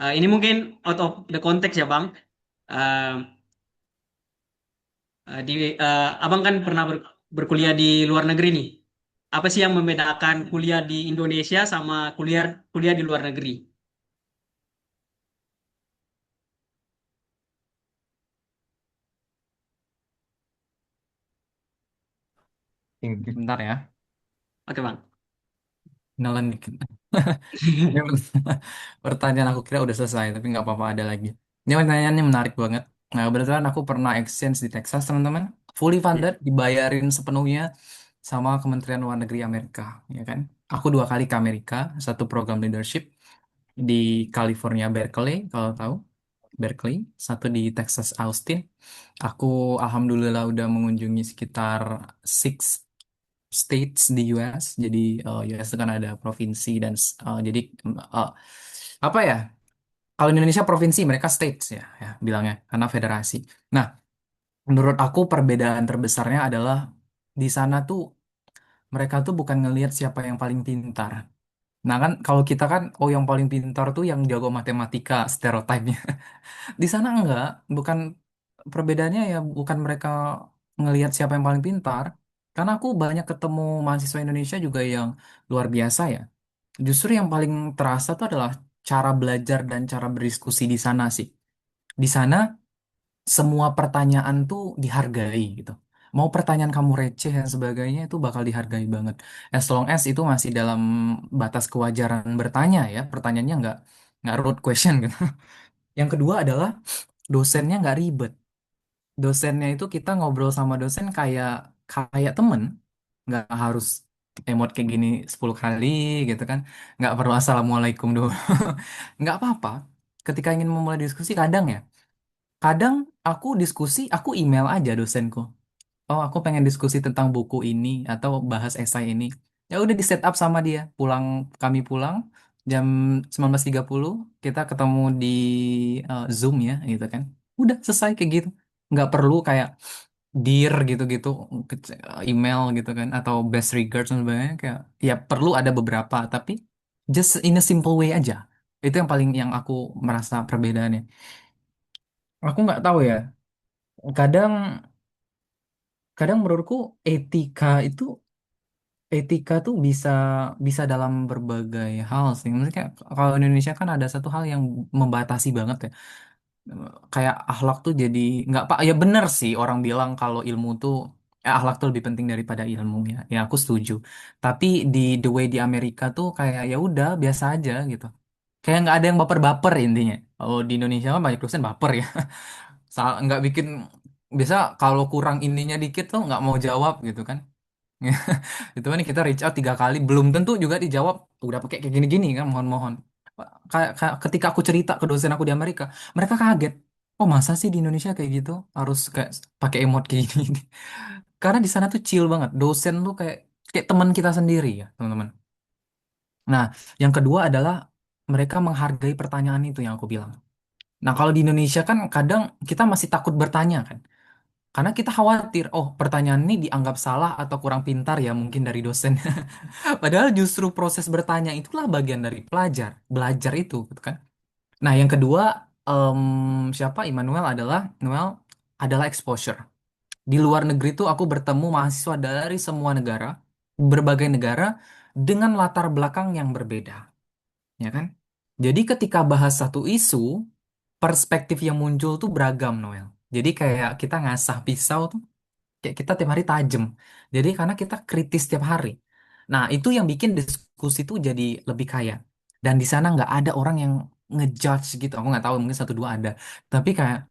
Ini mungkin out of the context ya Bang. Eh, Abang kan pernah berkuliah di luar negeri nih. Apa sih yang membedakan kuliah di Indonesia sama kuliah kuliah di luar negeri? Bentar ya. Oke Bang. Kenalan dikit. Ini pertanyaan aku kira udah selesai, tapi nggak apa-apa ada lagi. Ini pertanyaannya menarik banget. Nah, kebetulan aku pernah exchange di Texas, teman-teman. Fully funded, dibayarin sepenuhnya sama Kementerian Luar Negeri Amerika, ya kan? Aku 2 kali ke Amerika, satu program leadership di California Berkeley, kalau tahu. Berkeley, satu di Texas Austin. Aku alhamdulillah udah mengunjungi sekitar 6 states di US. Jadi US itu kan ada provinsi dan jadi eh, apa ya? Kalau di Indonesia provinsi, mereka states ya, ya bilangnya karena federasi. Nah, menurut aku perbedaan terbesarnya adalah di sana tuh mereka tuh bukan ngelihat siapa yang paling pintar. Nah kan kalau kita kan oh yang paling pintar tuh yang jago matematika stereotipnya. Di sana enggak, bukan perbedaannya ya bukan mereka ngelihat siapa yang paling pintar. Karena aku banyak ketemu mahasiswa Indonesia juga yang luar biasa ya. Justru yang paling terasa tuh adalah cara belajar dan cara berdiskusi di sana sih. Di sana semua pertanyaan tuh dihargai gitu. Mau pertanyaan kamu receh dan sebagainya itu bakal dihargai banget. As long as itu masih dalam batas kewajaran bertanya ya. Pertanyaannya nggak road question gitu. Yang kedua adalah dosennya nggak ribet. Dosennya itu kita ngobrol sama dosen kayak kayak temen, nggak harus emot kayak gini 10 kali gitu kan, nggak perlu assalamualaikum dulu, nggak apa-apa. Ketika ingin memulai diskusi kadang aku diskusi aku email aja dosenku. Oh aku pengen diskusi tentang buku ini atau bahas esai ini. Ya udah di set up sama dia. Kami pulang jam 19.30 kita ketemu di Zoom ya gitu kan. Udah selesai kayak gitu. Nggak perlu kayak dear gitu-gitu email gitu kan atau best regards dan sebagainya kayak ya perlu ada beberapa tapi just in a simple way aja. Itu yang paling yang aku merasa perbedaannya. Aku nggak tahu ya. Kadang kadang menurutku etika tuh bisa bisa dalam berbagai hal sih. Maksudnya kayak kalau di Indonesia kan ada satu hal yang membatasi banget ya. Kayak akhlak tuh jadi nggak pak ya bener sih orang bilang kalau ilmu tuh akhlak tuh lebih penting daripada ilmu ya. Ya aku setuju. Tapi di the way di Amerika tuh kayak ya udah biasa aja gitu. Kayak nggak ada yang baper-baper intinya. Kalau di Indonesia kan banyak dosen baper ya. Nggak bikin biasa kalau kurang ininya dikit tuh nggak mau jawab gitu kan. Itu kan kita reach out 3 kali belum tentu juga dijawab udah pakai kayak gini-gini kan mohon-mohon ketika aku cerita ke dosen aku di Amerika mereka kaget oh masa sih di Indonesia kayak gitu harus kayak pakai emot kayak gini karena di sana tuh chill banget dosen tuh kayak kayak teman kita sendiri ya teman-teman. Nah yang kedua adalah mereka menghargai pertanyaan itu yang aku bilang. Nah kalau di Indonesia kan kadang kita masih takut bertanya kan karena kita khawatir, oh pertanyaan ini dianggap salah atau kurang pintar ya mungkin dari dosen. Padahal justru proses bertanya itulah bagian dari belajar itu, gitu kan. Nah yang kedua, siapa Noel adalah exposure. Di luar negeri tuh aku bertemu mahasiswa dari semua negara, berbagai negara dengan latar belakang yang berbeda, ya kan? Jadi ketika bahas satu isu, perspektif yang muncul tuh beragam, Noel. Jadi kayak kita ngasah pisau tuh kayak kita tiap hari tajam. Jadi karena kita kritis tiap hari. Nah, itu yang bikin diskusi itu jadi lebih kaya. Dan di sana nggak ada orang yang ngejudge gitu. Aku nggak tahu mungkin satu dua ada. Tapi kayak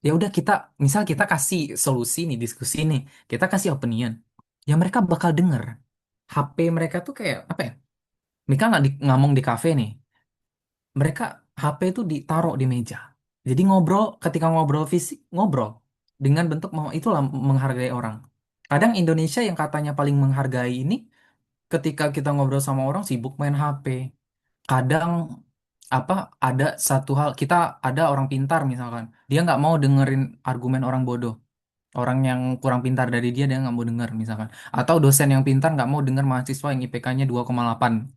ya udah misal kita kasih solusi nih diskusi nih, kita kasih opinion. Ya mereka bakal denger. HP mereka tuh kayak apa ya? Mereka nggak ngomong di kafe nih. Mereka HP itu ditaruh di meja. Jadi ngobrol, ketika ngobrol fisik, ngobrol dengan bentuk mau itulah menghargai orang. Kadang Indonesia yang katanya paling menghargai ini, ketika kita ngobrol sama orang sibuk main HP. Kadang apa ada satu hal kita ada orang pintar misalkan, dia nggak mau dengerin argumen orang bodoh. Orang yang kurang pintar dari dia nggak mau dengar misalkan. Atau dosen yang pintar nggak mau dengar mahasiswa yang IPK-nya 2,8.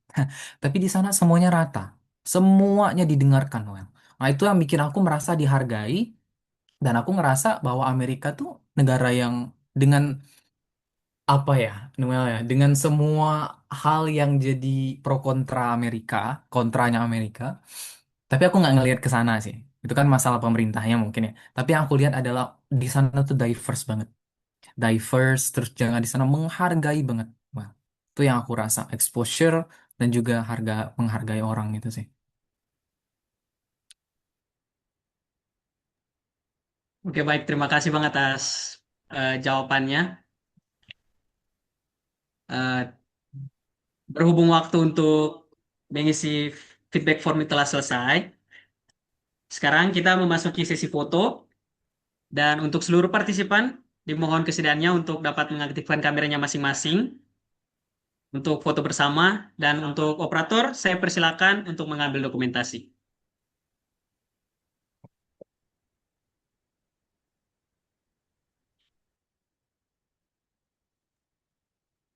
Tapi di sana semuanya rata. Semuanya didengarkan, Noel. Nah, itu yang bikin aku merasa dihargai dan aku ngerasa bahwa Amerika tuh negara yang dengan apa ya, Noel ya, dengan semua hal yang jadi pro kontra Amerika, kontranya Amerika. Tapi aku nggak ngelihat ke sana sih. Itu kan masalah pemerintahnya mungkin ya. Tapi yang aku lihat adalah di sana tuh diverse terus jangan di sana menghargai banget. Wah, itu yang aku rasa exposure dan juga menghargai orang itu sih. Oke, baik. Terima kasih banget atas jawabannya. Eh, Berhubung waktu untuk mengisi feedback form telah selesai, sekarang kita memasuki sesi foto dan untuk seluruh partisipan dimohon kesediaannya untuk dapat mengaktifkan kameranya masing-masing untuk foto bersama dan untuk operator saya persilakan untuk mengambil dokumentasi.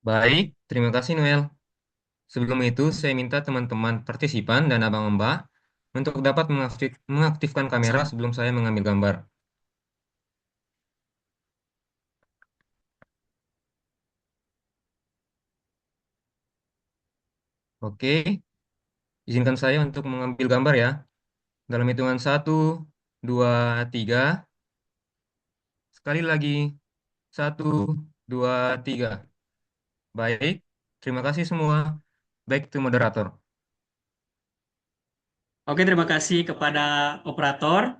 Baik, terima kasih Noel. Sebelum itu, saya minta teman-teman partisipan dan abang Mbak untuk dapat mengaktifkan kamera sebelum saya mengambil gambar. Oke, izinkan saya untuk mengambil gambar ya. Dalam hitungan 1, 2, 3. Sekali lagi, 1, 2, 3. Baik, terima kasih semua. Baik to moderator. Oke, terima kasih kepada operator.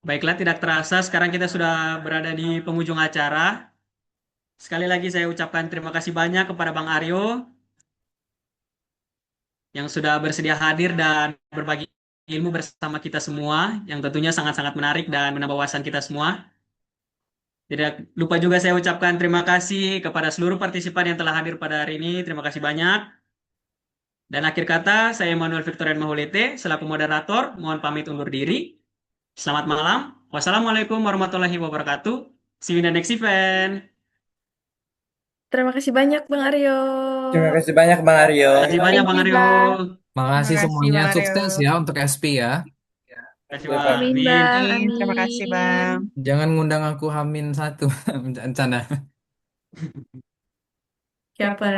Baiklah, tidak terasa sekarang kita sudah berada di penghujung acara. Sekali lagi saya ucapkan terima kasih banyak kepada Bang Aryo yang sudah bersedia hadir dan berbagi ilmu bersama kita semua, yang tentunya sangat-sangat menarik dan menambah wawasan kita semua. Tidak lupa juga saya ucapkan terima kasih kepada seluruh partisipan yang telah hadir pada hari ini. Terima kasih banyak. Dan akhir kata, saya Manuel Victorian Mahulete, selaku moderator, mohon pamit undur diri. Selamat malam. Wassalamualaikum warahmatullahi wabarakatuh. See you in the next event. Terima kasih banyak Bang Aryo. Terima kasih banyak Bang Aryo. Terima kasih banyak Thank Bang you, Aryo. Bang. Makasih Terima kasih semuanya. Bang Aryo. Sukses ya untuk SP ya. Terima kasih Oke, Bang. Bang. Amin, Amin. Bang. Terima kasih Amin. Bang. Jangan ngundang aku Hamin 1. Bercanda. Siapa?